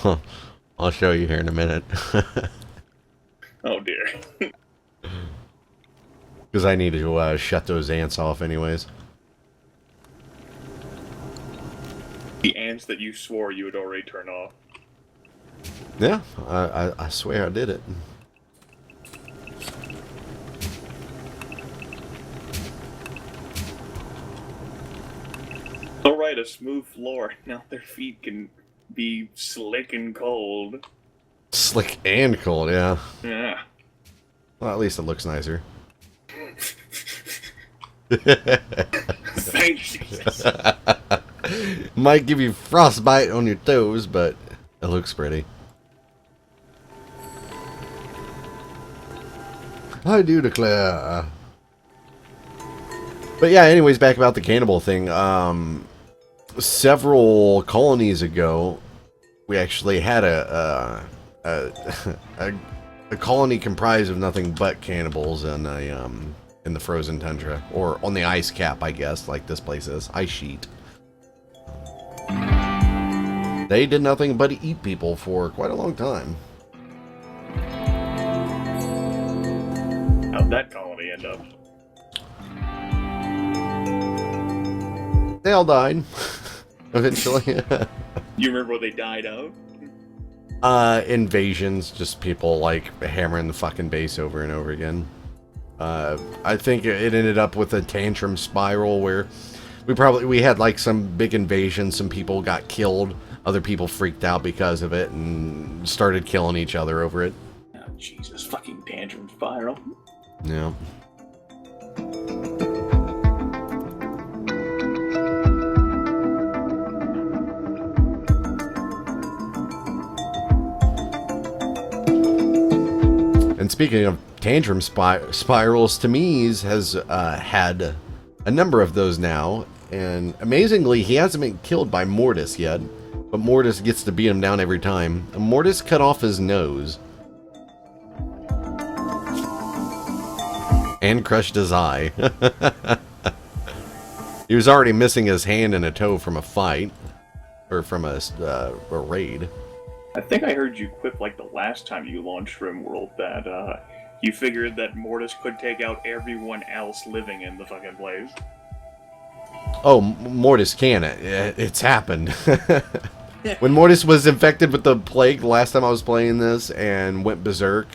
Huh. I'll show you here in a minute. Oh dear. Because I need to shut those ants off anyways. The ants that you swore you would already turn off. Yeah, I swear I did it. Alright, a smooth floor. Now their feet can be slick and cold. Slick and cold, yeah. Yeah. Well, at least it looks nicer. Thanks, Jesus. Might give you frostbite on your toes, but it looks pretty. I do declare. But yeah, anyways, back about the cannibal thing. Several colonies ago, we actually had a colony comprised of nothing but cannibals in the frozen tundra, or on the ice cap, I guess, like this place is, ice sheet. They did nothing but eat people for quite a long time. How'd that colony end up? They all died, eventually. You remember what they died of? Invasions, just people like hammering the fucking base over and over again. I think it ended up with a tantrum spiral where we had like some big invasion, some people got killed, other people freaked out because of it and started killing each other over it. Oh, Jesus, fucking tantrum spiral. Yeah. And speaking of tantrum spirals, Tamiz has had a number of those now, and amazingly, he hasn't been killed by Mortis yet, but Mortis gets to beat him down every time. And Mortis cut off his nose. And crushed his eye. He was already missing his hand and a toe from a fight, or from a raid. I think I heard you quip like the last time you launched RimWorld that you figured that Mortis could take out everyone else living in the fucking place. Oh, Mortis can. It's happened. When Mortis was infected with the plague the last time I was playing this and went berserk,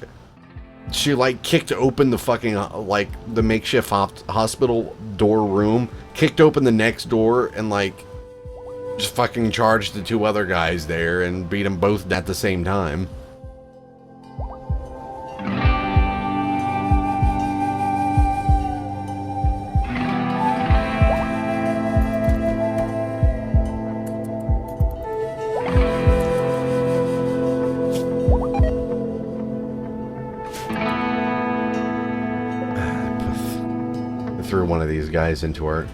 she like kicked open the fucking like the makeshift hospital door room, kicked open the next door, and like just fucking charged the two other guys there and beat them both at the same time. Threw one of these guys into our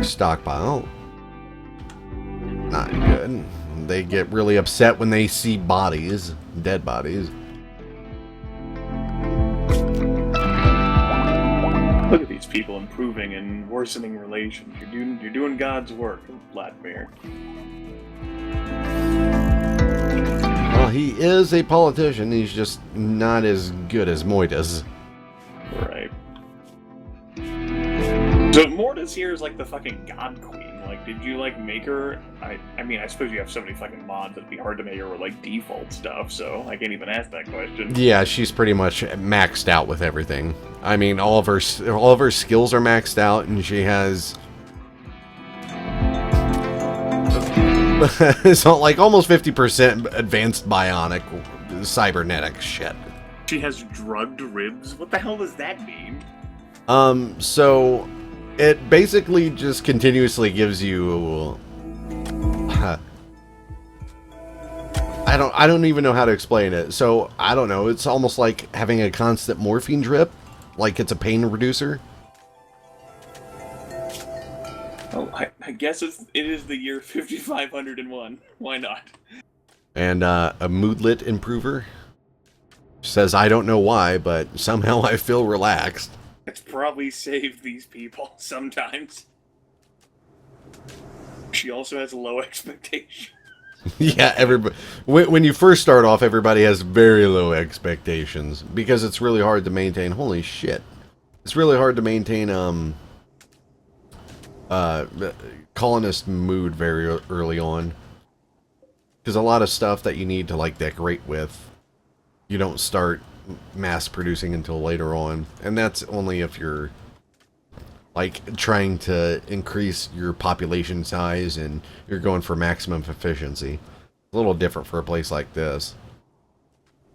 stockpile. Not good. They get really upset when they see bodies, dead bodies. Look at these people improving and worsening relations. You're doing God's work, Vladimir. Well, he is a politician. He's just not as good as Moitas. Right. So Mortis here is like the fucking god queen. Like, did you like make her? I mean, I suppose you have so many fucking mods that'd be hard to make her with like default stuff. So I can't even ask that question. Yeah, she's pretty much maxed out with everything. I mean, all of her skills are maxed out, and she has so like almost 50% advanced bionic cybernetic shit. She has drugged ribs. What the hell does that mean? So it basically just continuously gives you I don't even know how to explain it. So I don't know, it's almost like having a constant morphine drip, like it's a pain reducer. Oh, I guess it is the year 5501. Why not? And a moodlet improver. Says I don't know why, but somehow I feel relaxed. It's probably saved these people sometimes. She also has low expectations. Yeah, everybody. When you first start off, everybody has very low expectations because it's really hard to maintain. Holy shit! It's really hard to maintain colonist mood very early on because a lot of stuff that you need to like decorate with, you don't start mass producing until later on, and that's only if you're like trying to increase your population size and you're going for maximum efficiency. A little different for a place like this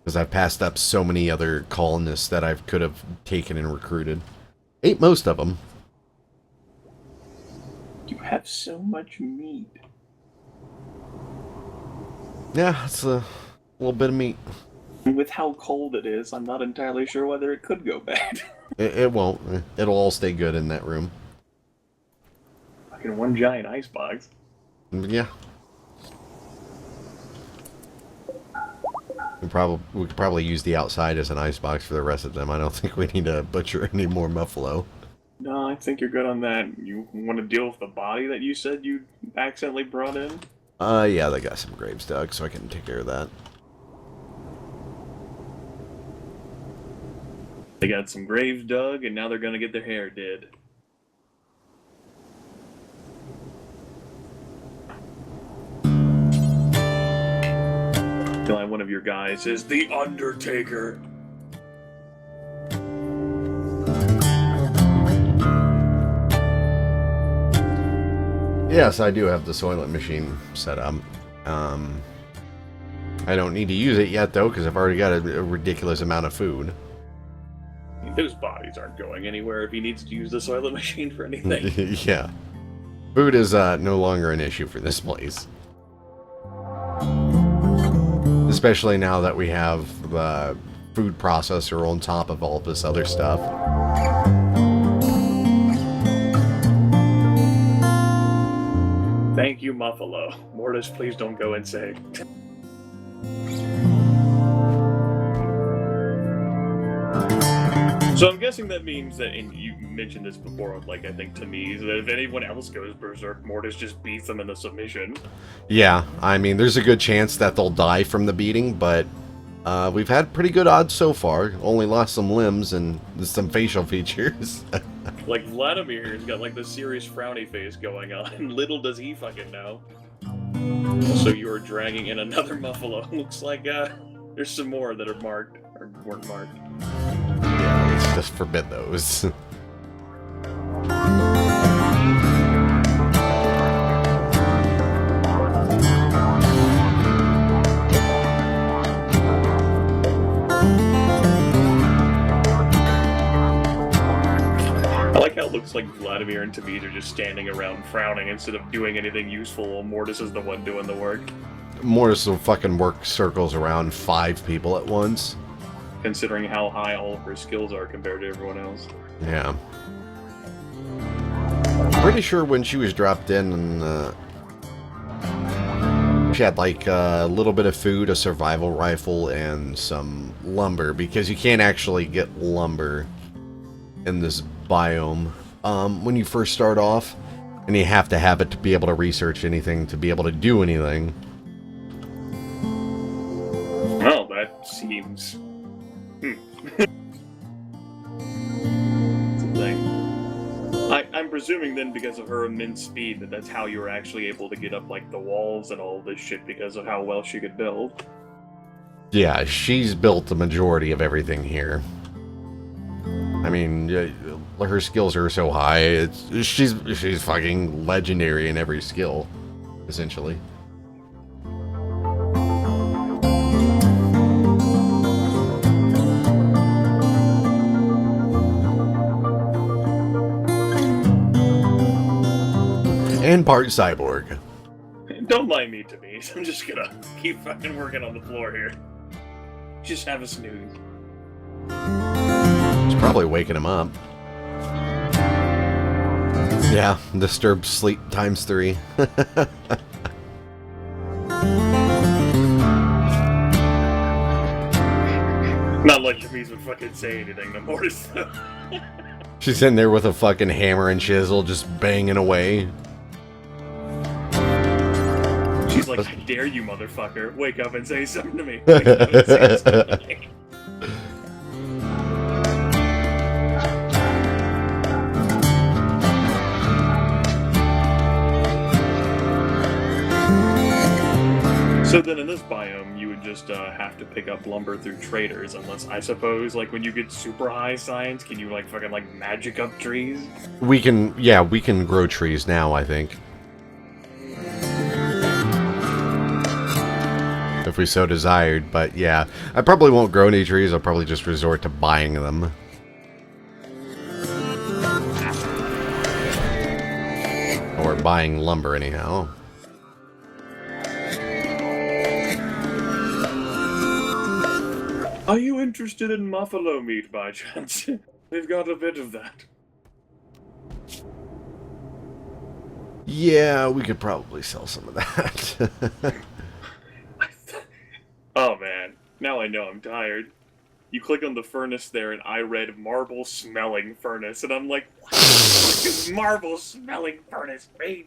because I've passed up so many other colonists that I could have taken and recruited. Ate most of them. You have so much meat. Yeah, it's a little bit of meat. With how cold it is, I'm not entirely sure whether it could go bad. It won't. It'll all stay good in that room. Fucking one giant icebox. Yeah. We could probably use the outside as an icebox for the rest of them. I don't think we need to butcher any more buffalo. No, I think you're good on that. You want to deal with the body that you said you accidentally brought in? Yeah, they got some graves dug, so I can take care of that. They got some graves dug, and now they're gonna get their hair did. Like one of your guys is the Undertaker. Yes, I do have the soylent machine set up. I don't need to use it yet, though, because I've already got a ridiculous amount of food. Those bodies aren't going anywhere if he needs to use the soylent machine for anything. Yeah. Food is no longer an issue for this place. Especially now that we have the food processor on top of all this other stuff. Thank you, Muffalo. Mortis, please don't go insane. So I'm guessing that means that, and you mentioned this before, like I think to me, is that if anyone else goes berserk, Mortis just beats them in the submission. Yeah, I mean, there's a good chance that they'll die from the beating, but we've had pretty good odds so far. Only lost some limbs and some facial features. Like Vladimir here's got like the serious frowny face going on, and little does he fucking know. So you're dragging in another Muffalo. Looks like there's some more that are marked, or weren't marked. Yeah, let's just forbid those. I like how it looks like Vladimir and Tamiz are just standing around frowning instead of doing anything useful while Mortis is the one doing the work. Mortis will fucking work circles around 5 people at once. Considering how high all of her skills are compared to everyone else. Yeah. Pretty sure when she was dropped in, she had like a little bit of food, a survival rifle, and some lumber, because you can't actually get lumber in this biome when you first start off, and you have to have it to be able to research anything, to be able to do anything. Well, that seems... I'm presuming then, because of her immense speed, that that's how you were actually able to get up like the walls and all this shit, because of how well she could build. Yeah, she's built the majority of everything here. I mean, her skills are so high. She's fucking legendary in every skill, essentially. And part cyborg. Don't mind me, Tamiz. I'm just gonna keep fucking working on the floor here. Just have a snooze. It's probably waking him up. Yeah, disturbed sleep times 3. Not like Tamiz would fucking say anything to Mortis, though. She's in there with a fucking hammer and chisel just banging away. She's like, I dare you, motherfucker. Wake up and say something to me. Wake up and say something to me. So then in this biome, you would just have to pick up lumber through traders, unless, I suppose, like, when you get super high science, can you, like, fucking, like, magic up trees? We can grow trees now, I think. If we so desired, but yeah. I probably won't grow any trees, I'll probably just resort to buying them. Or buying lumber, anyhow. Are you interested in buffalo meat, by chance? We've got a bit of that. Yeah, we could probably sell some of that. Oh man, now I know I'm tired. You click on the furnace there, and I read marble-smelling furnace, and I'm like, what the fuck does marble-smelling furnace mean?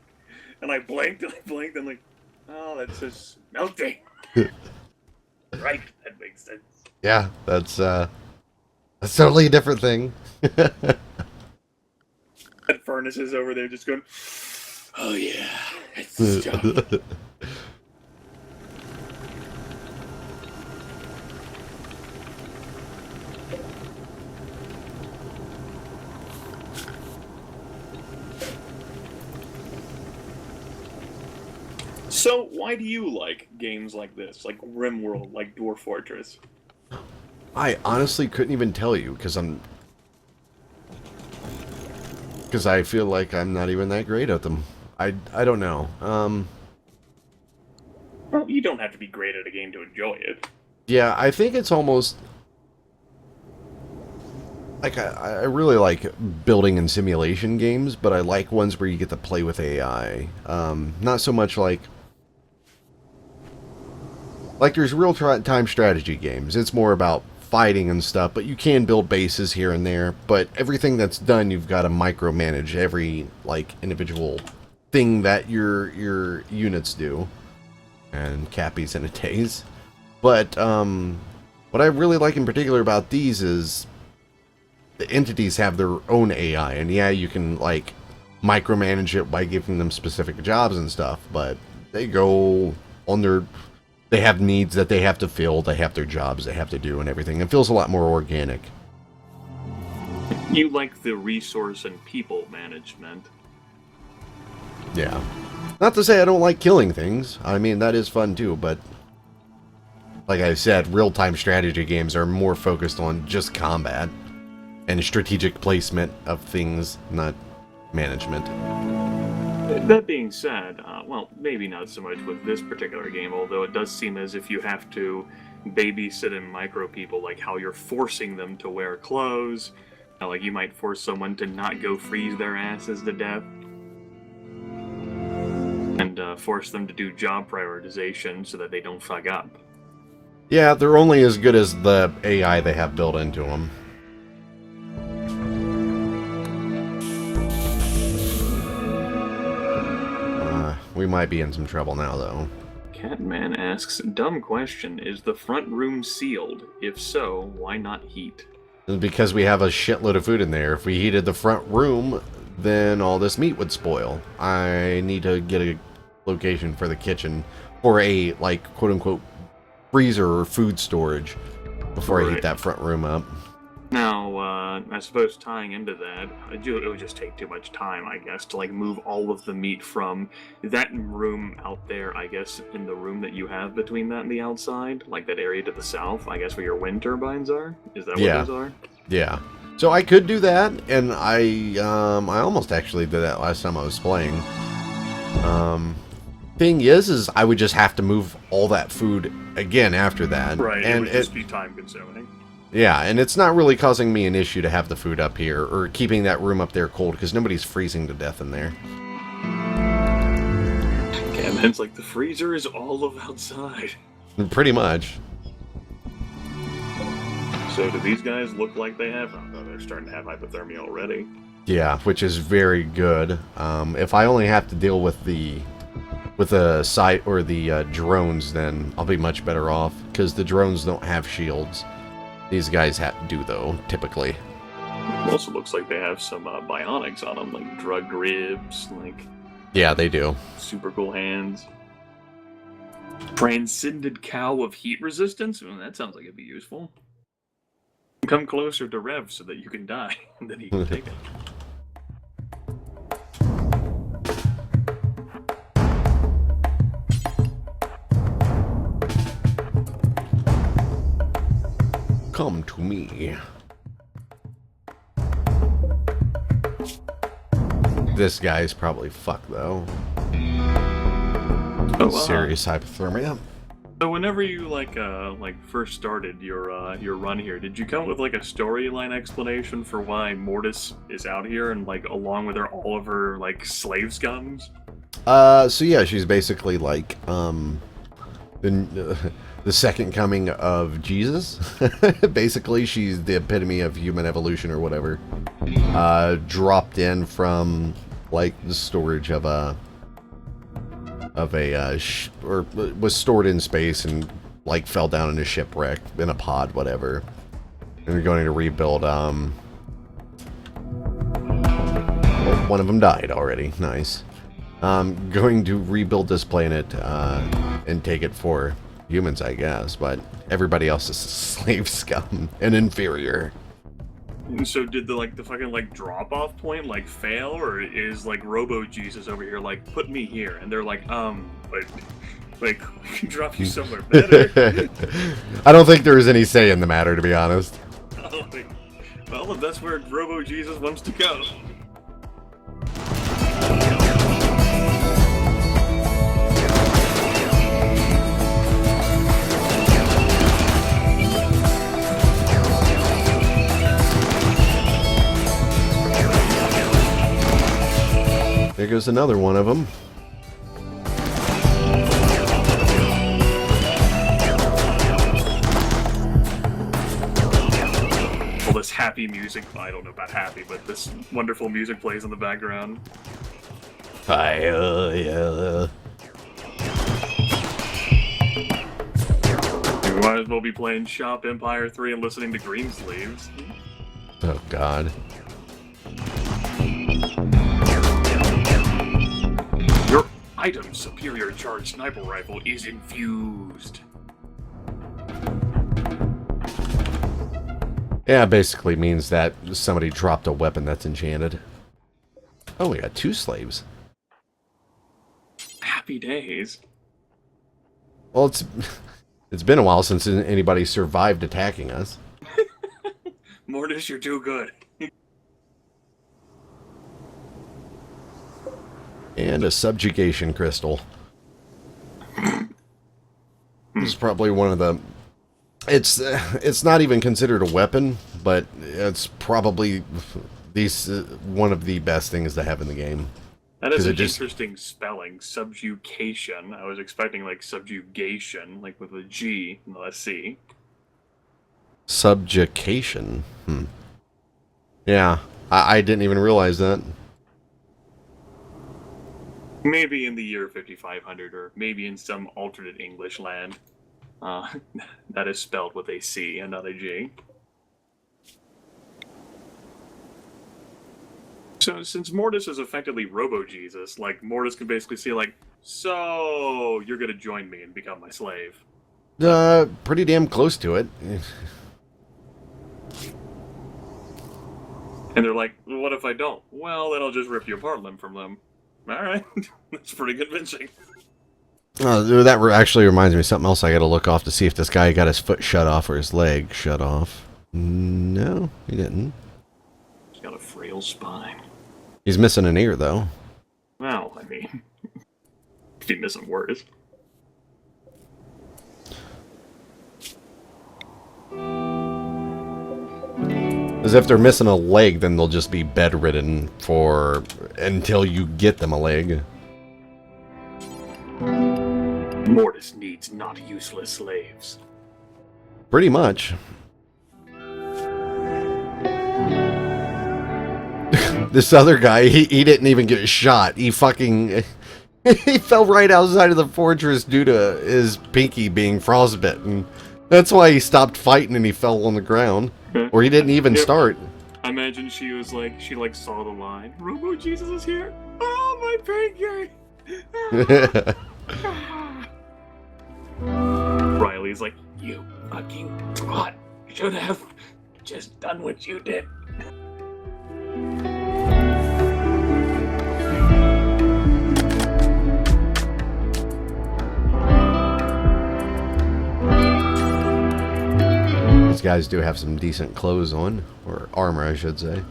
And I blinked, and I'm like, oh, that says smelting. Right, that makes sense. Yeah, that's totally a different thing. That furnace is over there just going, oh yeah, it's the stuff. So, why do you like games like this, like RimWorld, like Dwarf Fortress? I honestly couldn't even tell you, because I feel like I'm not even that great at them. I don't know. Well, you don't have to be great at a game to enjoy it. Yeah, I think it's almost... Like, I really like building and simulation games, but I like ones where you get to play with AI. Not so much like there's real-time strategy games. It's more about fighting and stuff, but you can build bases here and there. But everything that's done, you've got to micromanage every, like, individual thing that your units do. And Cappy's in a daze. But, what I really like in particular about these is the entities have their own AI. And yeah, you can, like, micromanage it by giving them specific jobs and stuff, but they go on their... They have needs that they have to fill, they have their jobs they have to do and everything. It feels a lot more organic. You like the resource and people management. Yeah. Not to say I don't like killing things. I mean, that is fun too, but... Like I said, real-time strategy games are more focused on just combat. And strategic placement of things, not management. That being said, well, maybe not so much with this particular game, although it does seem as if you have to babysit and micro people, like how you're forcing them to wear clothes. Like you might force someone to not go freeze their asses to death. And force them to do job prioritization so that they don't fuck up. Yeah, they're only as good as the AI they have built into them. We might be in some trouble now, though. Catman asks, dumb question, is the front room sealed? If so, why not heat? Because we have a shitload of food in there. If we heated the front room, then all this meat would spoil. I need to get a location for the kitchen for a, like, quote-unquote freezer or food storage before I heat that front room up. Now, I suppose tying into that, it would just take too much time, I guess, to, like, move all of the meat from that room out there, I guess, in the room that you have between that and the outside, like that area to the south, I guess, where your wind turbines are? Is that what those are? Yeah. So I could do that, and I almost actually did that last time I was playing. Thing is I would just have to move all that food again after that. Right, and it would just be time-consuming. Yeah, and it's not really causing me an issue to have the food up here, or keeping that room up there cold, because nobody's freezing to death in there. Catman's like, the freezer is all of outside. Pretty much. So do these guys look like they have? Oh, they're starting to have hypothermia already. Yeah, which is very good. If I only have to deal with the with the site or the drones, then I'll be much better off, because the drones don't have shields. These guys do though, typically. It also looks like they have some bionics on them, like drug ribs, like... Yeah, they do. Super cool hands. Transcended cow of heat resistance? Well, that sounds like it'd be useful. Come closer to Rev so that you can die, and then he can take it. Come to me. This guy's probably fucked though. Oh, serious hypothermia. So whenever you like first started your run here, did you come up with like a storyline explanation for why Mortis is out here and like along with all of her like slave scums? So yeah, she's basically like the second coming of Jesus. Basically, she's the epitome of human evolution or whatever. Dropped in from like the storage of a or was stored in space and like fell down in a shipwreck in a pod, whatever. And they're going to rebuild. Well, one of them died already. Nice. Going to rebuild this planet and take it for humans, I guess, but everybody else is slave scum and inferior. And so did the fucking drop off point fail, or is Robo-Jesus over here put me here, and they're like we can drop you somewhere better? I don't think there is any say in the matter, to be honest. Oh, well, if that's where Robo-Jesus wants to go. There goes another one of them. Well, this happy music, I don't know about happy, but this wonderful music plays in the background. Yeah. You might as well be playing Shop Empire 3 and listening to Greensleeves. Oh, God. Your item superior charged sniper rifle is infused. Yeah, basically means that somebody dropped a weapon that's enchanted. Oh, we got 2 slaves. Happy days. Well, it's been a while since anybody survived attacking us. Mortis, you're too good. And a subjugation crystal. This is probably one of the... It's not even considered a weapon, but it's probably one of the best things to have in the game. That is an interesting spelling, subjugation. I was expecting subjugation, with a G, not a C. Subjugation. Yeah, I didn't even realize that. Maybe in the year 5500, or maybe in some alternate English land. That is spelled with a C and not a G. So, since Mortis is effectively Robo-Jesus, Mortis can basically say, so, you're gonna join me and become my slave. Pretty damn close to it. And they're like, well, what if I don't? Well, then I'll just rip you apart limb from limb. Alright, that's pretty convincing. That actually reminds me of something else I gotta look off to see if this guy got his foot shut off or his leg shut off. No, he didn't. He's got a frail spine. He's missing an ear, though. Well, I mean, if he missing words. As if they're missing a leg, then they'll just be bedridden until you get them a leg. Mortis needs not useless slaves. Pretty much. This other guy, he didn't even get shot. He fucking... He fell right outside of the fortress due to his pinky being frostbitten. That's why he stopped fighting and he fell on the ground. Or he didn't even start. I imagine she saw the line. Robo-Jesus is here. Oh, my pinky! Riley's like, you fucking twat. Should have just done what you did. These guys do have some decent clothes on, or armor, I should say.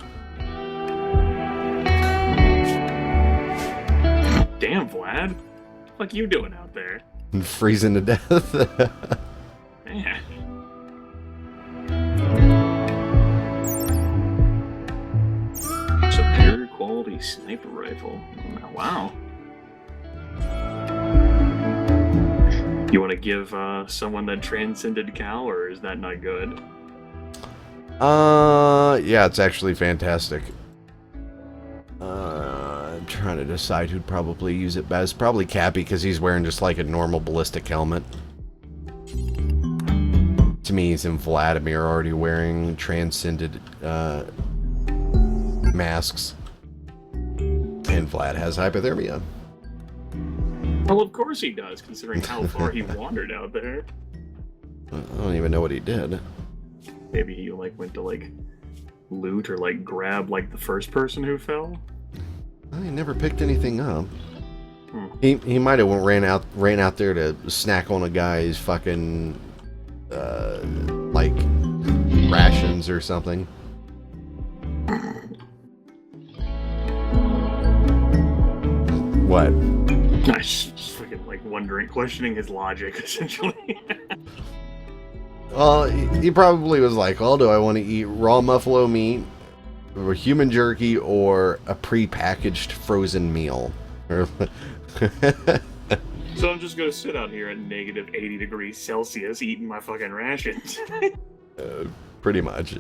Damn, Vlad. What the fuck you doing out there? Freezing to death. Man. Superior quality sniper rifle. Wow. You want to give someone that transcended Cal, or is that not good? Yeah, it's actually fantastic. I'm trying to decide who'd probably use it best. Probably Cappy, because he's wearing just like a normal ballistic helmet. To me, he's in Vladimir already wearing transcended masks. And Vlad has hypothermia. Well, of course he does, considering how far he wandered out there. I don't even know what he did. Maybe he went to loot or grab the first person who fell. He never picked anything up. He might have ran out there to snack on a guy's fucking rations or something. What? I just fucking wondering, questioning his logic, essentially. Well, he probably was like, "Oh, do I want to eat raw buffalo meat, or human jerky, or a pre-packaged frozen meal?" So I'm just gonna sit out here at negative 80 degrees Celsius eating my fucking rations. Pretty much.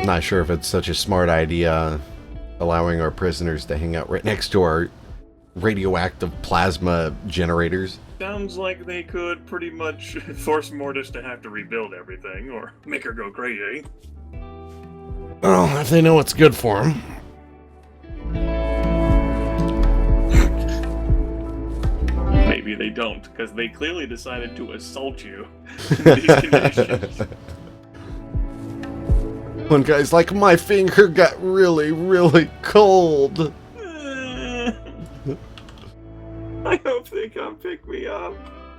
Not sure if it's such a smart idea allowing our prisoners to hang out right next to our radioactive plasma generators. Sounds like they could pretty much force Mortis to have to rebuild everything, or make her go crazy. Well, if they know what's good for them. Maybe they don't, because they clearly decided to assault you in these conditions. One guy's like, my finger got really, really cold. I hope they come pick me up.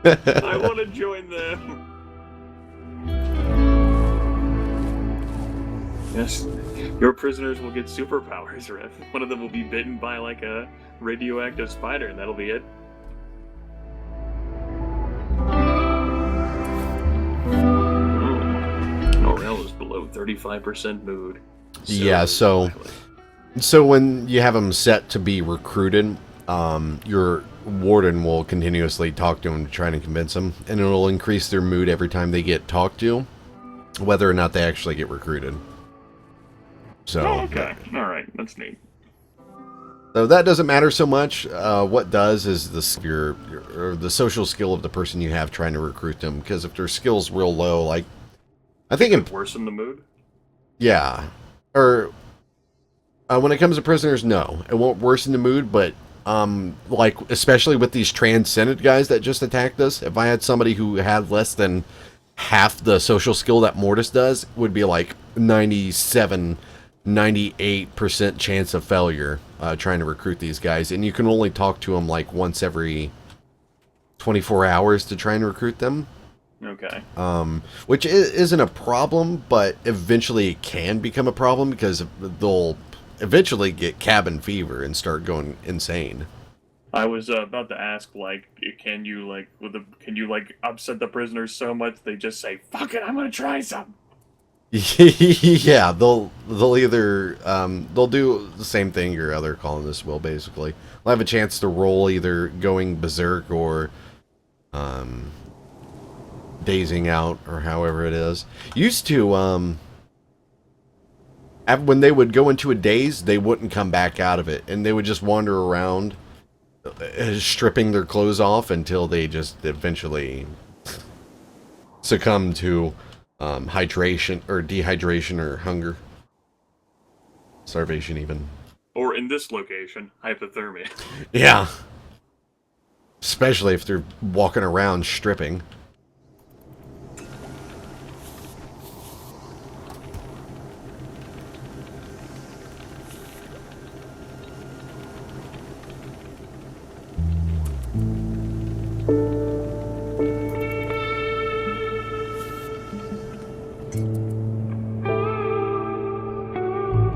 I want to join them. Yes, your prisoners will get superpowers, Rev. One of them will be bitten by a radioactive spider, and that'll be it. Morale is below 35% mood. Yeah, so when you have them set to be recruited, your warden will continuously talk to them to try and convince them, and it'll increase their mood every time they get talked to, whether or not they actually get recruited. So, okay, all right, that's neat. So that doesn't matter so much. What does is the social skill of the person you have trying to recruit them, because if their skill's real low, I think it worsen the mood. Yeah, or when it comes to prisoners, no, it won't worsen the mood, but especially with these transcended guys that just attacked us, if I had somebody who had less than half the social skill that Mortis does, it would be 98% chance of failure trying to recruit these guys, and you can only talk to them once every 24 hours to try and recruit them. Okay. Which isn't a problem, but eventually it can become a problem because they'll eventually get cabin fever and start going insane. I was about to ask, like, can you upset the prisoners so much they just say, "Fuck it, I'm gonna try some." Yeah, they'll either they'll do the same thing your other colonists will. Basically, they'll have a chance to roll either going berserk or dazing out, or however it is. Used to when they would go into a daze, they wouldn't come back out of it, and they would just wander around, stripping their clothes off until they just eventually succumb to hydration or dehydration or hunger, starvation even. Or in this location, hypothermia. Yeah, especially if they're walking around stripping.